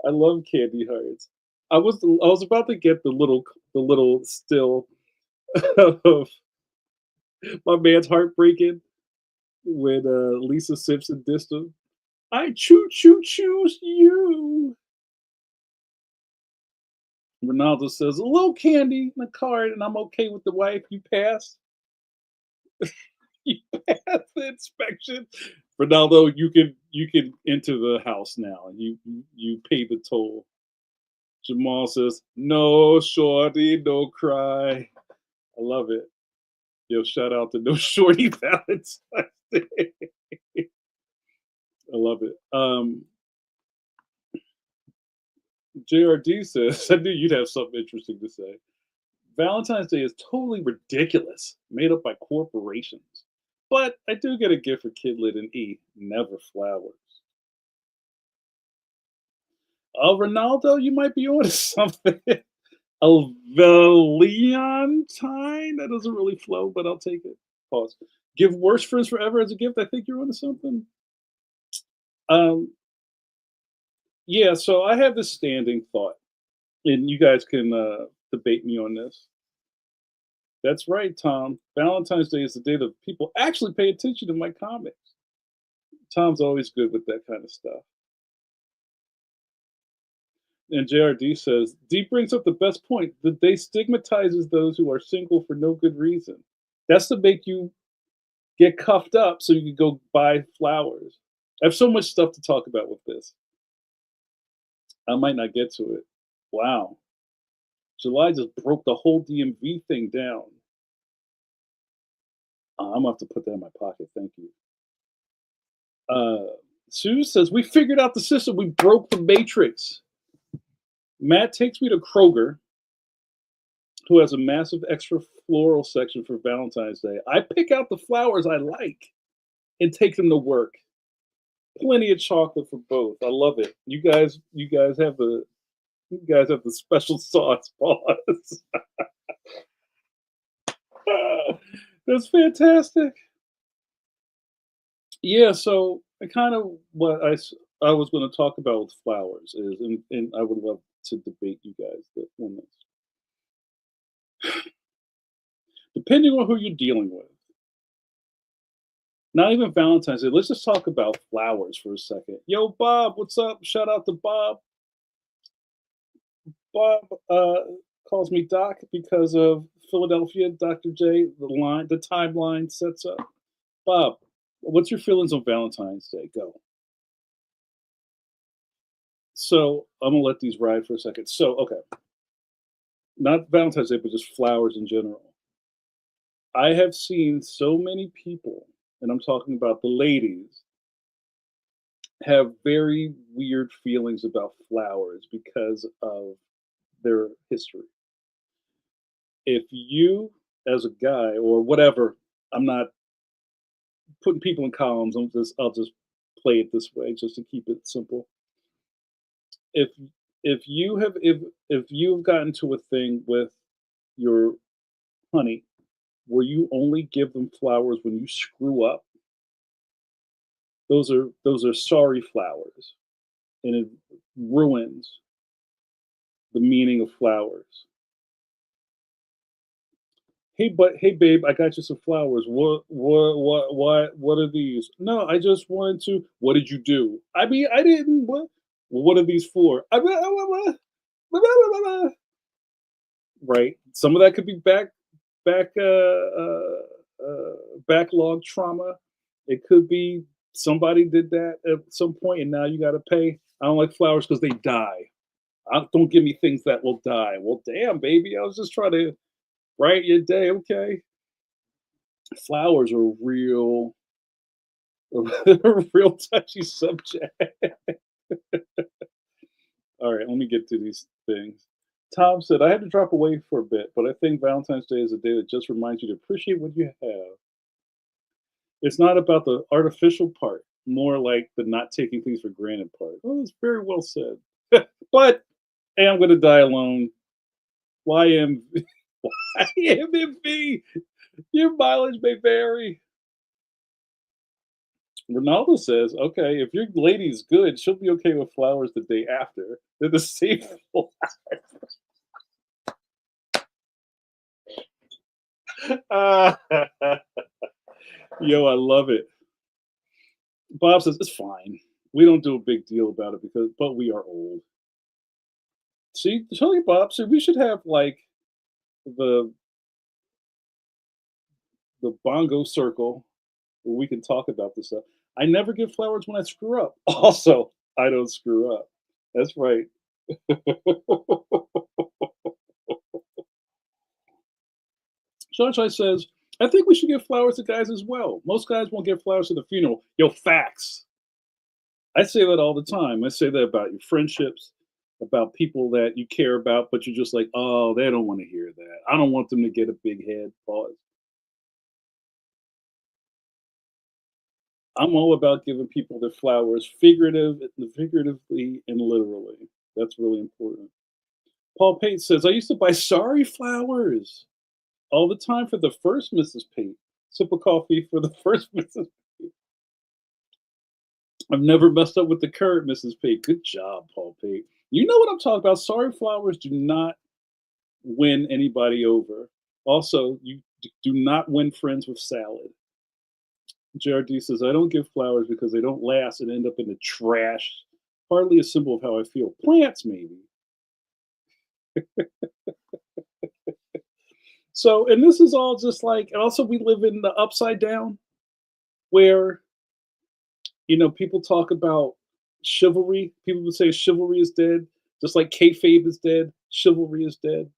I love candy hearts. I was about to get the little still of my man's heartbreaking when Lisa Simpson dissed him. I choose you. Ronaldo says, a little candy in the card, and I'm okay with the wife. You pass. You pass the inspection. Ronaldo, you can enter the house now. You pay the toll. Jamal says, no shorty, no cry. I love it. Yo, shout out to No Shorty Valentine's Day. I love it. JRD says, I knew you'd have something interesting to say. Valentine's Day is totally ridiculous, made up by corporations. But I do get a gift for Kidlit and E, never flowers. Ronaldo, you might be onto something. A Valentine? That doesn't really flow, but I'll take it. Pause. Give worst friends forever as a gift. I think you're onto something. Yeah, so I have this standing thought, and you guys can debate me on this. That's right, Tom. Valentine's Day is the day that people actually pay attention to my comics. Tom's always good with that kind of stuff. And JRD says, D brings up the best point. The day stigmatizes those who are single for no good reason. That's to make you get cuffed up so you can go buy flowers. I have so much stuff to talk about with this. I might not get to it. Wow. July just broke the whole DMV thing down. I'm going to have to put that in my pocket. Thank you. Sue says, we figured out the system. We broke the matrix. Matt takes me to Kroger, who has a massive extra floral section for Valentine's Day. I pick out the flowers I like and take them to work. Plenty of chocolate for both. I love it. You guys have the special sauce, boss. That's fantastic. Yeah, so kind of what I was going to talk about with flowers is, and I would love to debate you guys on this. Depending on who you're dealing with, not even Valentine's Day, let's just talk about flowers for a second. Yo, Bob, what's up? Shout out to Bob. Bob calls me Doc because of Philadelphia, Dr. J, the timeline sets up. Bob, what's your feelings on Valentine's Day? Go. So I'm gonna let these ride for a second. So, okay. Not Valentine's Day, but just flowers in general. I have seen so many people, and I'm talking about the ladies, have very weird feelings about flowers because of their history. If you, as a guy or whatever, I'm not putting people in columns. I'll just play it this way just to keep it simple. If you've gotten to a thing with your honey where you only give them flowers when you screw up, those are sorry flowers, and it ruins the meaning of flowers. Hey, babe, I got you some flowers. What are these? No, I just wanted to. What did you do? I mean, I didn't. What are these for? Right. Some of that could be backlog trauma. It could be somebody did that at some point, and now you got to pay. I don't like flowers because they die. Don't give me things that will die. Well, damn, baby, I was just trying to brighten your day. Okay. Flowers are a real touchy subject. All right, let me get to these things. Tom said, I had to drop away for a bit, but I think Valentine's Day is a day that just reminds you to appreciate what you have. It's not about the artificial part, more like the not taking things for granted part. Oh, it's very well said. But hey, I'm going to die alone. YMV. Your mileage may vary. Ronaldo says, okay, if your lady's good, she'll be okay with flowers the day after. They're the same flowers. Yo, I love it. Bob says, it's fine. We don't do a big deal about it but we are old. See, tell you, Bob. So we should have like the the bongo circle where we can talk about this stuff. I never give flowers when I screw up. Also, I don't screw up. That's right. Sunshine says, I think we should give flowers to guys as well. Most guys won't give flowers to the funeral. Yo, facts. I say that all the time. I say that about your friendships, about people that you care about, but you're just like, oh, they don't want to hear that. I don't want them to get a big head. Pause. I'm all about giving people their flowers, figuratively and literally. That's really important. Paul Pate says, I used to buy sorry flowers all the time for the first Mrs. Pate. Sip of coffee for the first Mrs. Pate. I've never messed up with the current Mrs. Pate. Good job, Paul Pate. You know what I'm talking about. Sorry flowers do not win anybody over. Also, you do not win friends with salad. JRD says, I don't give flowers because they don't last and end up in the trash. Hardly a symbol of how I feel. Plants, maybe. So, and this is all just like, and also we live in the upside down where, people talk about chivalry. People would say chivalry is dead, just like kayfabe is dead. Chivalry is dead.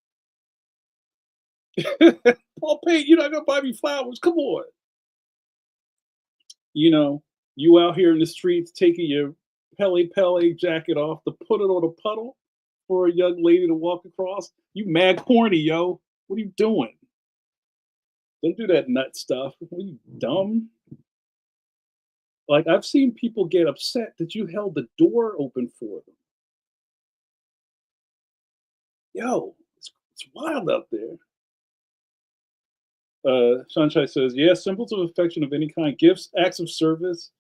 Paul Pate, you're not going to buy me flowers. Come on. You out here in the streets taking your Pele jacket off to put it on a puddle for a young lady to walk across. You mad corny, yo. What are you doing? Don't do that nut stuff. Are you dumb? Like, I've seen people get upset that you held the door open for them. Yo, it's wild out there. Sunshine says, yeah, symbols of affection of any kind, gifts, acts of service,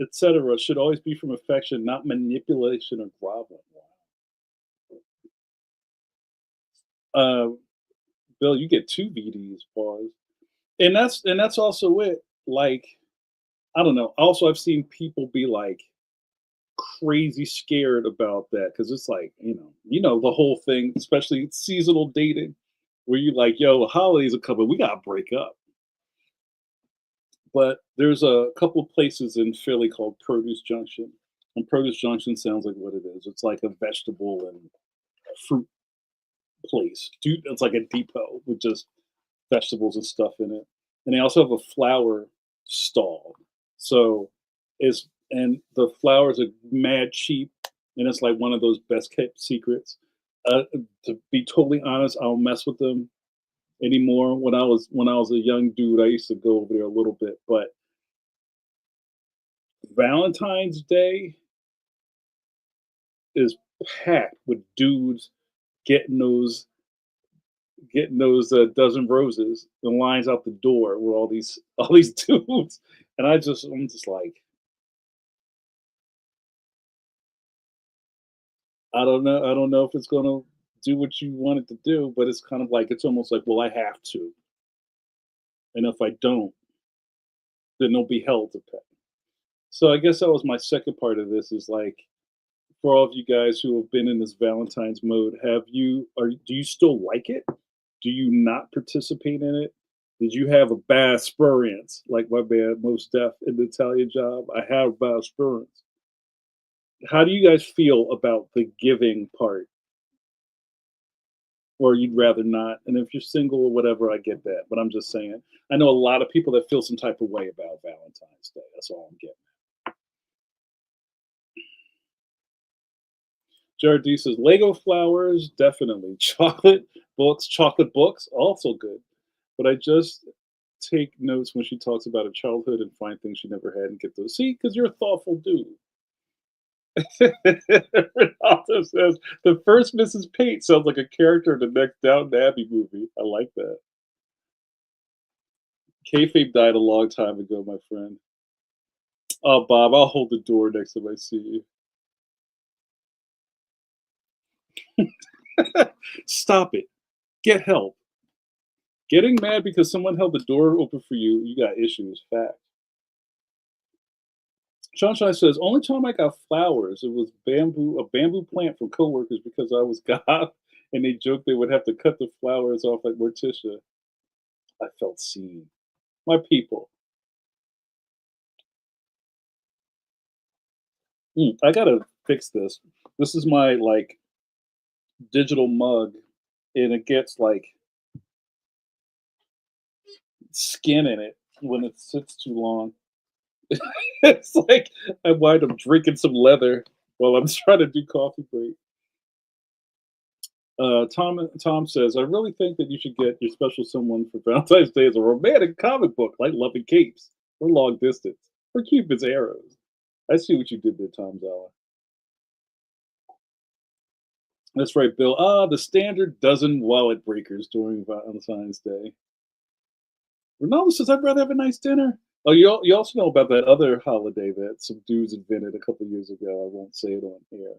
etc., should always be from affection, not manipulation or groveling. Bill, you get 2 VDs, pause. And that's also it. Like, I don't know. Also, I've seen people be like crazy scared about that because it's like, the whole thing, especially seasonal dating, where you like, yo, the holidays are coming, we gotta break up. But there's a couple of places in Philly called Produce Junction, and Produce Junction sounds like what it is. It's like a vegetable and fruit place. Dude, it's like a depot with just vegetables and stuff in it. And they also have a flower stall. So and the flowers are mad cheap, and it's like one of those best kept secrets. To be totally honest, I don't mess with them anymore. When I was a young dude, I used to go over there a little bit, but Valentine's Day is packed with dudes getting those dozen roses, the lines out the door with all these dudes, and I'm just like, I don't know if it's gonna do what you want it to do, but it's kind of like, it's almost like, well, I have to, and if I don't, then they'll be held to pay. So I guess that was my second part of this, is like, for all of you guys who have been in this Valentine's mode, do you still like it? Do you not participate in it? Did you have a bad experience, like my man Most Def in the Italian Job? I have a bad experience. How do you guys feel about the giving part? Or you'd rather not? And if you're single or whatever, I get that. But I'm just saying, I know a lot of people that feel some type of way about Valentine's Day. That's all I'm getting. Jared D says, Lego flowers, definitely. Chocolate books, also good. But I just take notes when she talks about her childhood and find things she never had and get those. See, because you're a thoughtful dude. Ronaldo says, the first Mrs. Pate sounds like a character in the next Downton Abbey movie. I like that. Kayfabe died a long time ago, my friend. Oh, Bob, I'll hold the door next time I see you. Stop it. Get help. Getting mad because someone held the door open for you, you got issues. Fact. Sunshine says, only time I got flowers, it was a bamboo plant from coworkers because I was goth, and they joked they would have to cut the flowers off like Morticia. I felt seen. My people. I gotta fix this. This is my like digital mug, and it gets like skin in it when it sits too long. It's like I wind up drinking some leather while I'm trying to do coffee break. Tom says, I really think that you should get your special someone for Valentine's Day as a romantic comic book like Love and Capes or Long Distance or Cupid's Arrows. I see what you did there, Tom Zala. That's right, Bill. The standard dozen wallet breakers during Valentine's Day. Ronaldo says, I'd rather have a nice dinner. Oh, you also know about that other holiday that some dudes invented a couple years ago. I won't say it on here.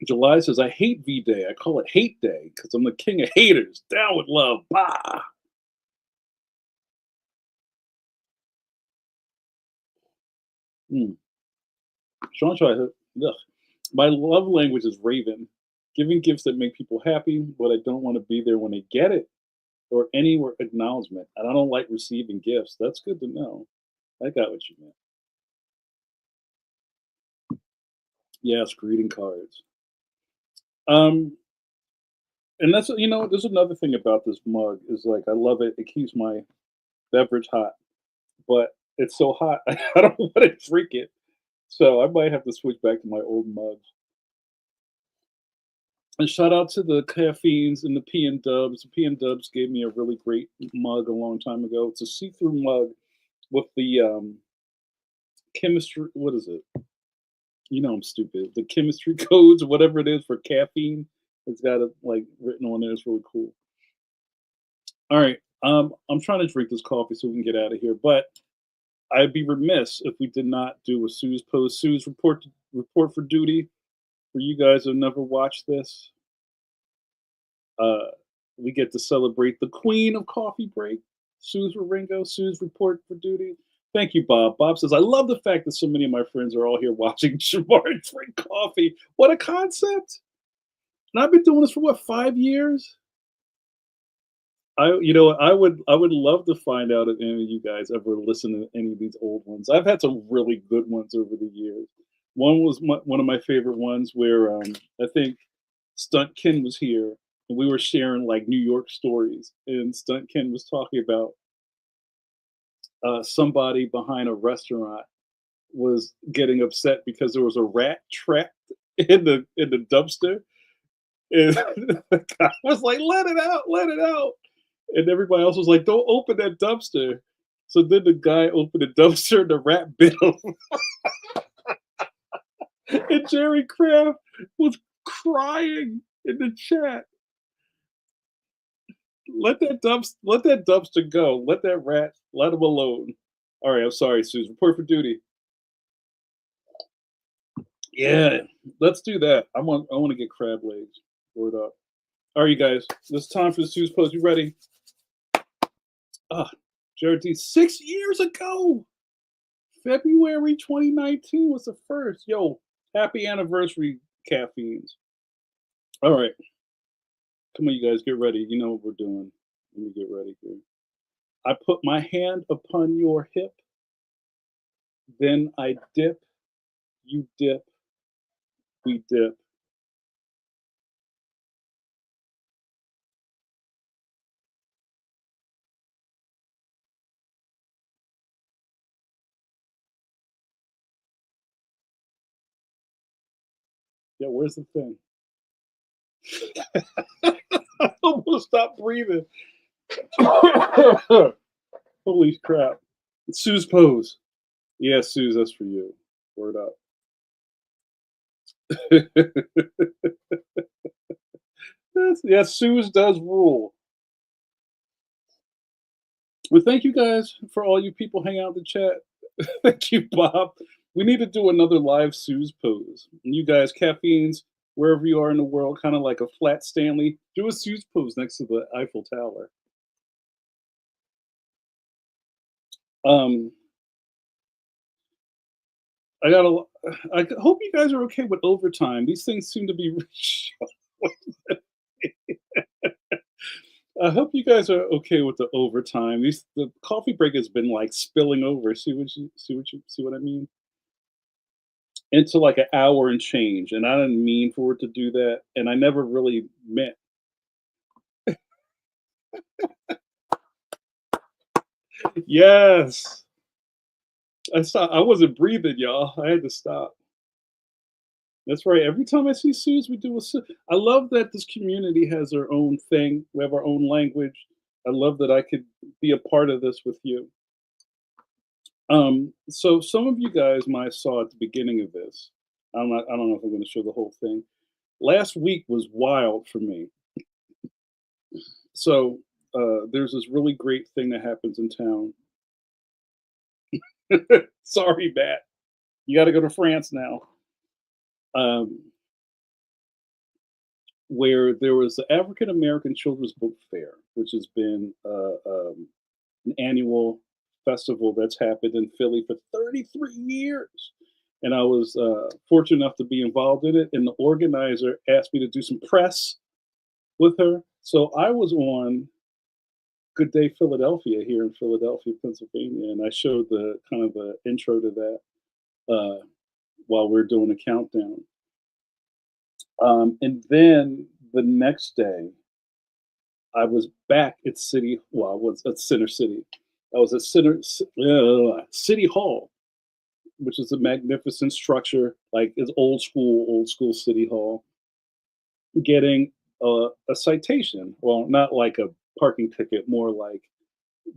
July says, I hate V-Day. I call it Hate Day because I'm the king of haters. Down with love. Bah! Sean Shaw, ugh. My love language is Raven. Giving gifts that make people happy, but I don't want to be there when they get it or any acknowledgement. And I don't like receiving gifts. That's good to know. I got what you meant. Yes, greeting cards. And that's, there's another thing about this mug is like I love it. It keeps my beverage hot, but it's so hot I don't want to drink it. So I might have to switch back to my old mugs. And shout out to the caffeines and the P and Dubs. The P and Dubs gave me a really great mug a long time ago. It's a see-through mug with the chemistry. What is it? I'm stupid. The chemistry codes or whatever it is for caffeine. It's got it like written on there. It's really cool. All right. I'm trying to drink this coffee so we can get out of here, but I'd be remiss if we did not do a Sue's post. Sue's report for duty. For you guys who have never watched this, we get to celebrate the queen of coffee break, Sue's Ringo. Sue's report for duty. Thank you, Bob. Bob says, I love the fact that so many of my friends are all here watching Shamar drink coffee. What a concept. And I've been doing this for what, 5 years? I would love to find out if any of you guys ever listen to any of these old ones. I've had some really good ones over the years. One was one of my favorite ones where I think Stunt Ken was here and we were sharing like New York stories. And Stunt Ken was talking about somebody behind a restaurant was getting upset because there was a rat trapped in the dumpster. And the guy was like, let it out, let it out. And everybody else was like, don't open that dumpster. So then the guy opened the dumpster and the rat bit him. And Jerry Kraft was crying in the chat. Let that dumpster go. Let that rat, let him alone. All right, I'm sorry, Susan. Report for duty. Yeah, let's do that. I want to get crab legs. Word up. All right, you guys. This time for the Sue's post. You ready? Jared D. 6 years ago. February 2019 was the first. Yo, happy anniversary, caffeines. All right. Come on, you guys, get ready. You know what we're doing. Let me get ready here. I put my hand upon your hip. Then I dip. You dip. We dip. Yeah, where's the thing? I almost stopped breathing. Holy crap. It's Sue's pose. Yeah, Suze, that's for you. Word up. Yes, Suze does rule. Well, thank you guys for all you people hang out in the chat. Thank you, Bob. We need to do another live Sue's pose. And you guys, caffeines, wherever you are in the world, kind of like a flat Stanley, do a Sue's pose next to the Eiffel Tower. Um, I hope you guys are okay with overtime. These things seem to be. I hope you guys are okay with the overtime. The coffee break has been like spilling over. See what I mean? Into like an hour and change, and I didn't mean for it to do that, and I never really meant. Yes, I stopped. I wasn't breathing, y'all. I had to stop. That's right. Every time I see Suze, we do a. I love that this community has their own thing. We have our own language. I love that I could be a part of this with you. So some of you guys might have saw at the beginning of this. I don't know if I'm going to show the whole thing. Last week was wild for me. So there's this really great thing that happens in town. Sorry, Matt. You got to go to France now. Where there was the African American Children's Book Fair, which has been an annual festival that's happened in Philly for 33 years. And I was fortunate enough to be involved in it. And the organizer asked me to do some press with her. So I was on Good Day Philadelphia here in Philadelphia, Pennsylvania. And I showed the kind of the intro to that while we are doing a countdown. And then the next day, I was back at City. Well, I was at Center City. I was at City Hall, which is a magnificent structure, like it's old school City Hall. Getting a citation. Well, not like a parking ticket, more like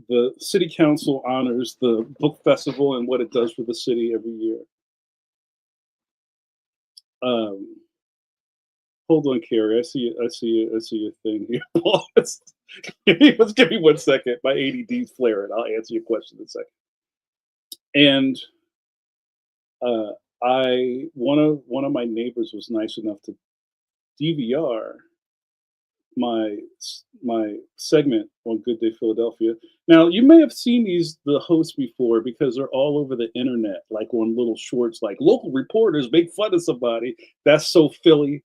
the city council honors the book festival and what it does for the city every year. Hold on, Carrie. I see your thing here. Let's give me 1 second. My ADD's flaring. I'll answer your question in a second. And one of my neighbors was nice enough to DVR my segment on Good Day Philadelphia. Now you may have seen the hosts before because they're all over the internet, like on little shorts, like local reporters make fun of somebody. That's so Philly.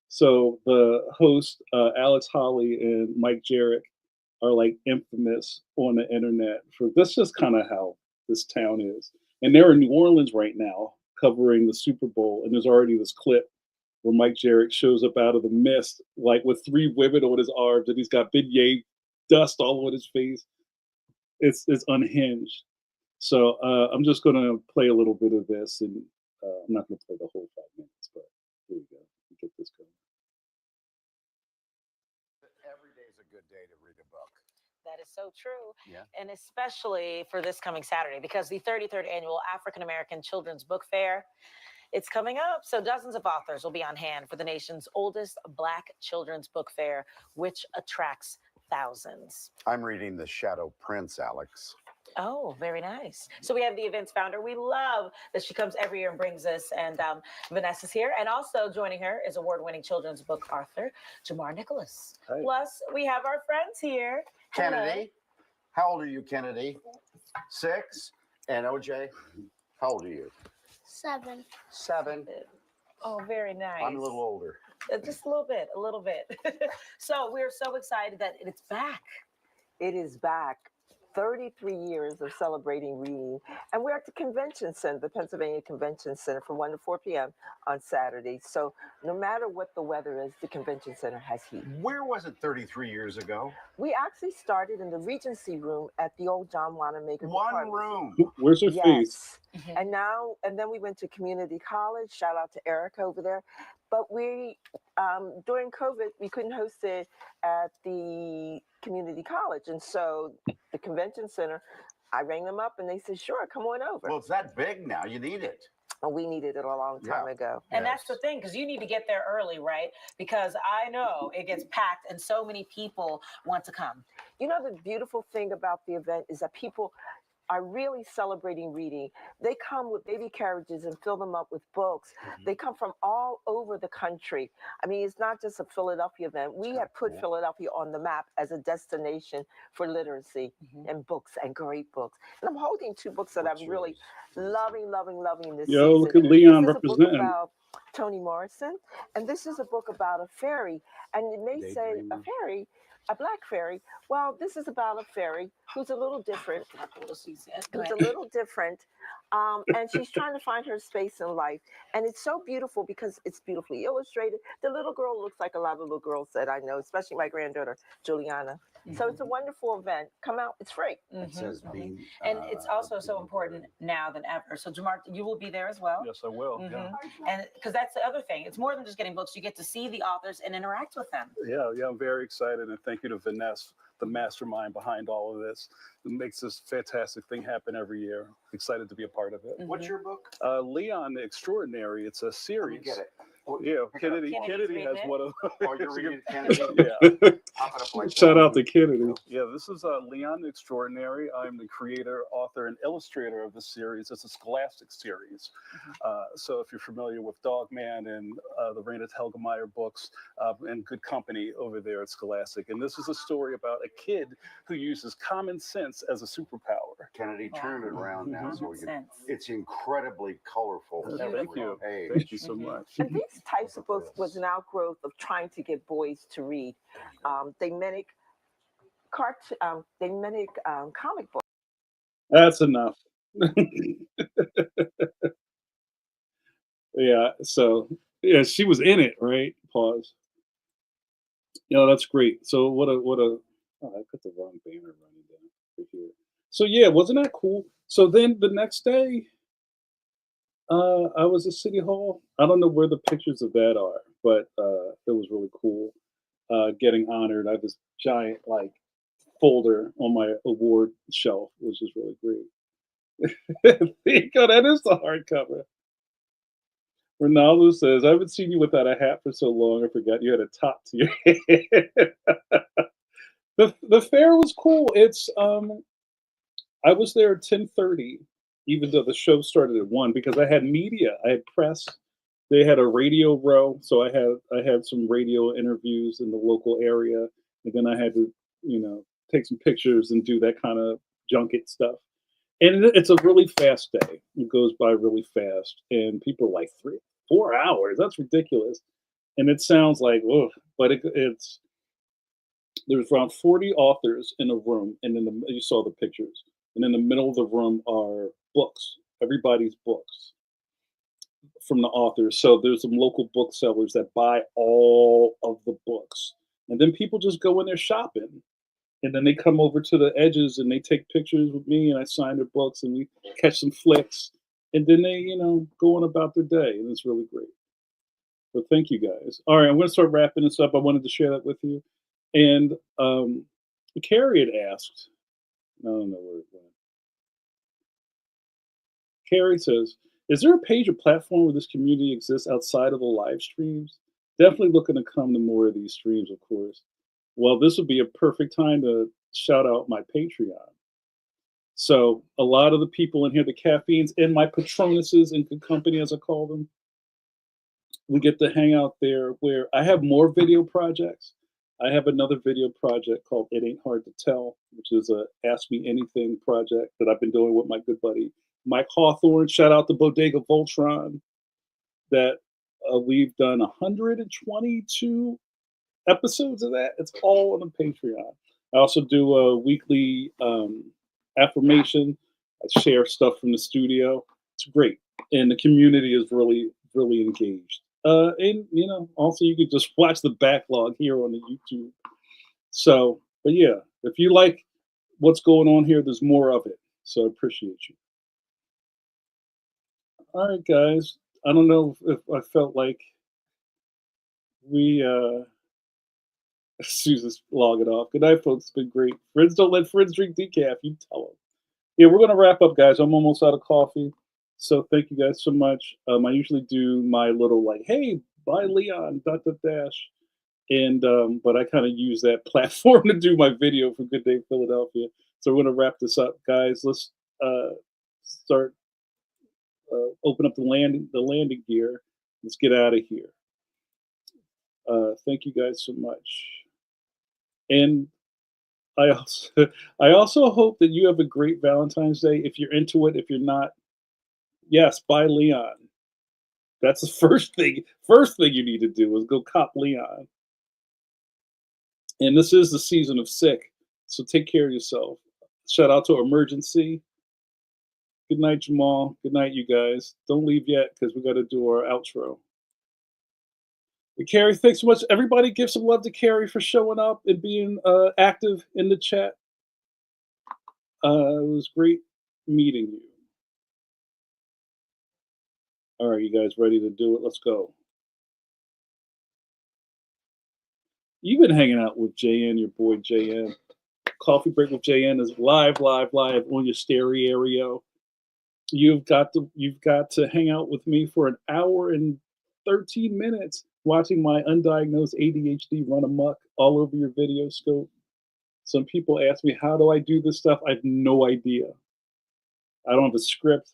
So the host, Alex Holly and Mike Jarrett, are like infamous on the internet for that's just kind of how this town is. And they're in New Orleans right now covering the Super Bowl. And there's already this clip where Mike Jarrett shows up out of the mist, like with 3 women on his arms, and he's got beignet dust all over his face. It's unhinged. So I'm just going to play a little bit of this, and I'm not going to play the whole 5 minutes, but here we go. Get this going. Every day is a good day to read a book. That is so true. Yeah. And especially for this coming Saturday, because the 33rd annual African American Children's Book Fair, it's coming up. So dozens of authors will be on hand for the nation's oldest Black children's book fair, which attracts thousands. I'm reading The Shadow Prince, Alex. Oh, very nice. So we have the event's founder. We love that she comes every year and brings us. And Vanessa's here. And also joining her is award-winning children's book author, Jamar Nicholas. Hi. Plus, we have our friends here. Kennedy. Hello. How old are you, Kennedy? 6. And OJ, how old are you? 7. 7. Oh, very nice. I'm a little older. Just a little bit. So we're so excited that it's back. It is back. 33 years of celebrating reading. And we're at the Convention Center, the Pennsylvania Convention Center, from 1 to 4 p.m. on Saturday. So no matter what the weather is, the Convention Center has heat. Where was it 33 years ago? We actually started in the Regency room at the old John Wanamaker. One room. Where's her face? Yes. And then we went to community college. Shout out to Erica over there. But we, during COVID, we couldn't host it at the community college. And so the convention center, I rang them up and they said, sure, come on over. Well, it's that big now. You need it. And we needed it a long time ago. And that's the thing, because you need to get there early, right? Because I know it gets packed and so many people want to come. You know, the beautiful thing about the event is that people are really celebrating reading. They come with baby carriages and fill them up with books. They come from all over the country. I mean, it's not just a Philadelphia event. We have put Philadelphia on the map as a destination for literacy and books, and great books. And I'm holding two books that I'm really loving this Yo, season. look at Leon This is a book representing. about Toni Morrison, and this is a book about a fairy. And it may say a fairy, a black fairy. Well, this is about a fairy who's a little different. Who's a little different, and she's trying to find her space in life. And it's so beautiful because it's beautifully illustrated. The little girl looks like a lot of little girls that I know, especially my granddaughter Juliana. So it's a wonderful event. Come out; it's free. It says being, and it's also so important now than ever. So Jamar, you will be there as well. Yes, I will. Yeah. And because that's the other thing, it's more than just getting books. You get to see the authors and interact with them. Yeah, I'm very excited, and thank you to Vanessa, the mastermind behind all of this. It makes this fantastic thing happen every year. Excited to be a part of it. What's your book? Leon the Extraordinary. It's a series. Get it. Yeah, Kennedy's Kennedy has reading one of. Oh, you're reading Kennedy? Yeah. Pop it up like Shout that. out to Kennedy. Yeah, this is Leon the Extraordinary. I'm the creator, author, and illustrator of the series. It's a scholastic series. So if you're familiar with Dogman and the Raina Telgemeier books and Good Company over there at Scholastic. And this is a story about a kid who uses common sense as a superpower. Kennedy, turn it around now. So we can, Sense. it's incredibly colorful. Thank you. Hey. Thank you so much. And these types of books was an outgrowth of trying to get boys to read. They mimic comic books. That's enough. Yeah, so yeah, she was in it, right? Pause. Yeah, that's great. So what a oh, I put the wrong banner running down right here. So yeah, wasn't that cool? So then the next day, I was at City Hall. I don't know where the pictures of that are, but it was really cool. Getting honored. I have this giant like folder on my award shelf, which is really great. There you go. That is the hardcover. Ronaldo says, "I haven't seen you without a hat for so long. I forgot you had a top to your head." The fair was cool. It's I was there at 10:30, even though the show started at 1 because I had media. I had press. They had a radio row, so I had some radio interviews in the local area, and then I had to, take some pictures and do that kind of junket stuff. And it's a really fast day. It goes by really fast, and people are like 4 hours. That's ridiculous. And it sounds like, ugh, but it's there's around 40 authors in a room, and you saw the pictures. And in the middle of the room are books, everybody's books from the authors. So there's some local booksellers that buy all of the books. And then people just go in there shopping. And then they come over to the edges and they take pictures with me and I sign their books and we catch some flicks. And then they, go on about their day. And it's really great. But thank you guys. All right, I'm going to start wrapping this up. I wanted to share that with you. And Carrie had asked, I don't know where it went. Carrie says, is there a page or platform where this community exists outside of the live streams? Definitely looking to come to more of these streams, of course. Well, this would be a perfect time to shout out my Patreon. So a lot of the people in here, the caffeines and my patronuses in Good Company, as I call them, we get to hang out there where I have more video projects. I have another video project called It Ain't Hard to Tell, which is a Ask Me Anything project that I've been doing with my good buddy, Mike Hawthorne. Shout out to Bodega Voltron that we've done 122 episodes of that. It's all on the Patreon. I also do a weekly affirmation. I share stuff from the studio. It's great. And the community is really, really engaged. And, also you can just watch the backlog here on the YouTube. So, but yeah, if you like what's going on here, there's more of it. So I appreciate you. All right, guys. I don't know if I felt like we, Susan's logging off. Good night, folks. It's been great. Friends don't let friends drink decaf. You tell them. Yeah, we're going to wrap up, guys. I'm almost out of coffee. So thank you guys so much. I usually do my little hey, bye Leon, .. And, but I kind of use that platform to do my video for Good Day Philadelphia. So we're going to wrap this up, guys. start open up the landing gear. Let's get out of here. Thank you guys so much. And I also hope that you have a great Valentine's Day. If you're into it, if you're not, yes, buy Leon. That's the first thing. First thing you need to do is go cop Leon. And this is the season of sick, so take care of yourself. Shout out to Emergency. Good night, Jamal. Good night, you guys. Don't leave yet because we got to do our outro. And Carrie, thanks so much. Everybody give some love to Carrie for showing up and being active in the chat. It was great meeting you. All right, you guys ready to do it? Let's go. You've been hanging out with JN, your boy JN. Coffee Break with JN is live on your stereo. You've got to hang out with me for an hour and 13 minutes watching my undiagnosed ADHD run amok all over your video scope. Some people ask me, how do I do this stuff? I have no idea. I don't have a script.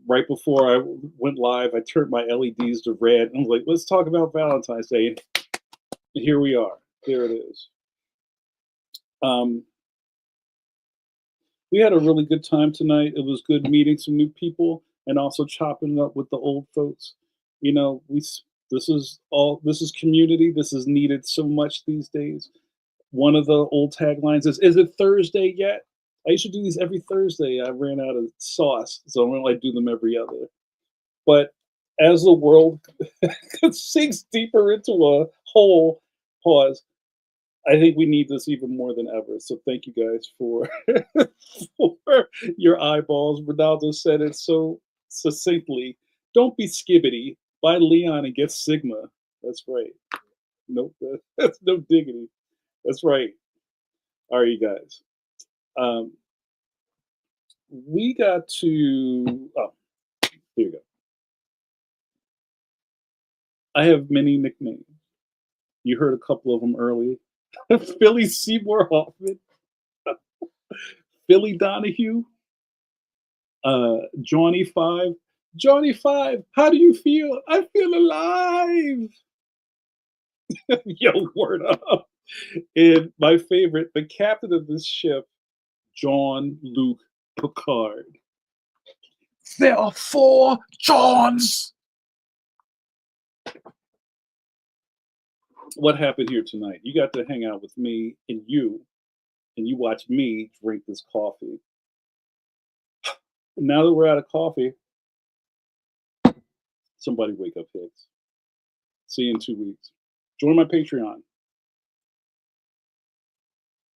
Right before I went live, I turned my LEDs to red and was like, let's talk about Valentine's Day. And here we are. There it is. We had a really good time tonight. It was good meeting some new people and also chopping it up with the old folks. You know, this is community. This is needed so much these days. One of the old taglines is it Thursday yet? I used to do these every Thursday. I ran out of sauce, so I'm going to do them every other. But as the world sinks deeper into a hole, pause, I think we need this even more than ever. So thank you guys for, for your eyeballs. Ronaldo said it so succinctly. Don't be skibbity. Buy Leon and get Sigma. That's right. Nope, that's no diggity. That's right. All right, you guys. We got to. Oh, here you go. I have many nicknames. You heard a couple of them earlier. Philly Seymour Hoffman, Philly Donahue, Johnny Five. Johnny Five, how do you feel? I feel alive. Yo, word up. And my favorite, the captain of this ship, Jean-Luc Picard. There are 4 Johns. What happened here tonight? You got to hang out with me and you watch me drink this coffee. Now that we're out of coffee, somebody wake up, Hicks. See you in 2 weeks. Join my Patreon.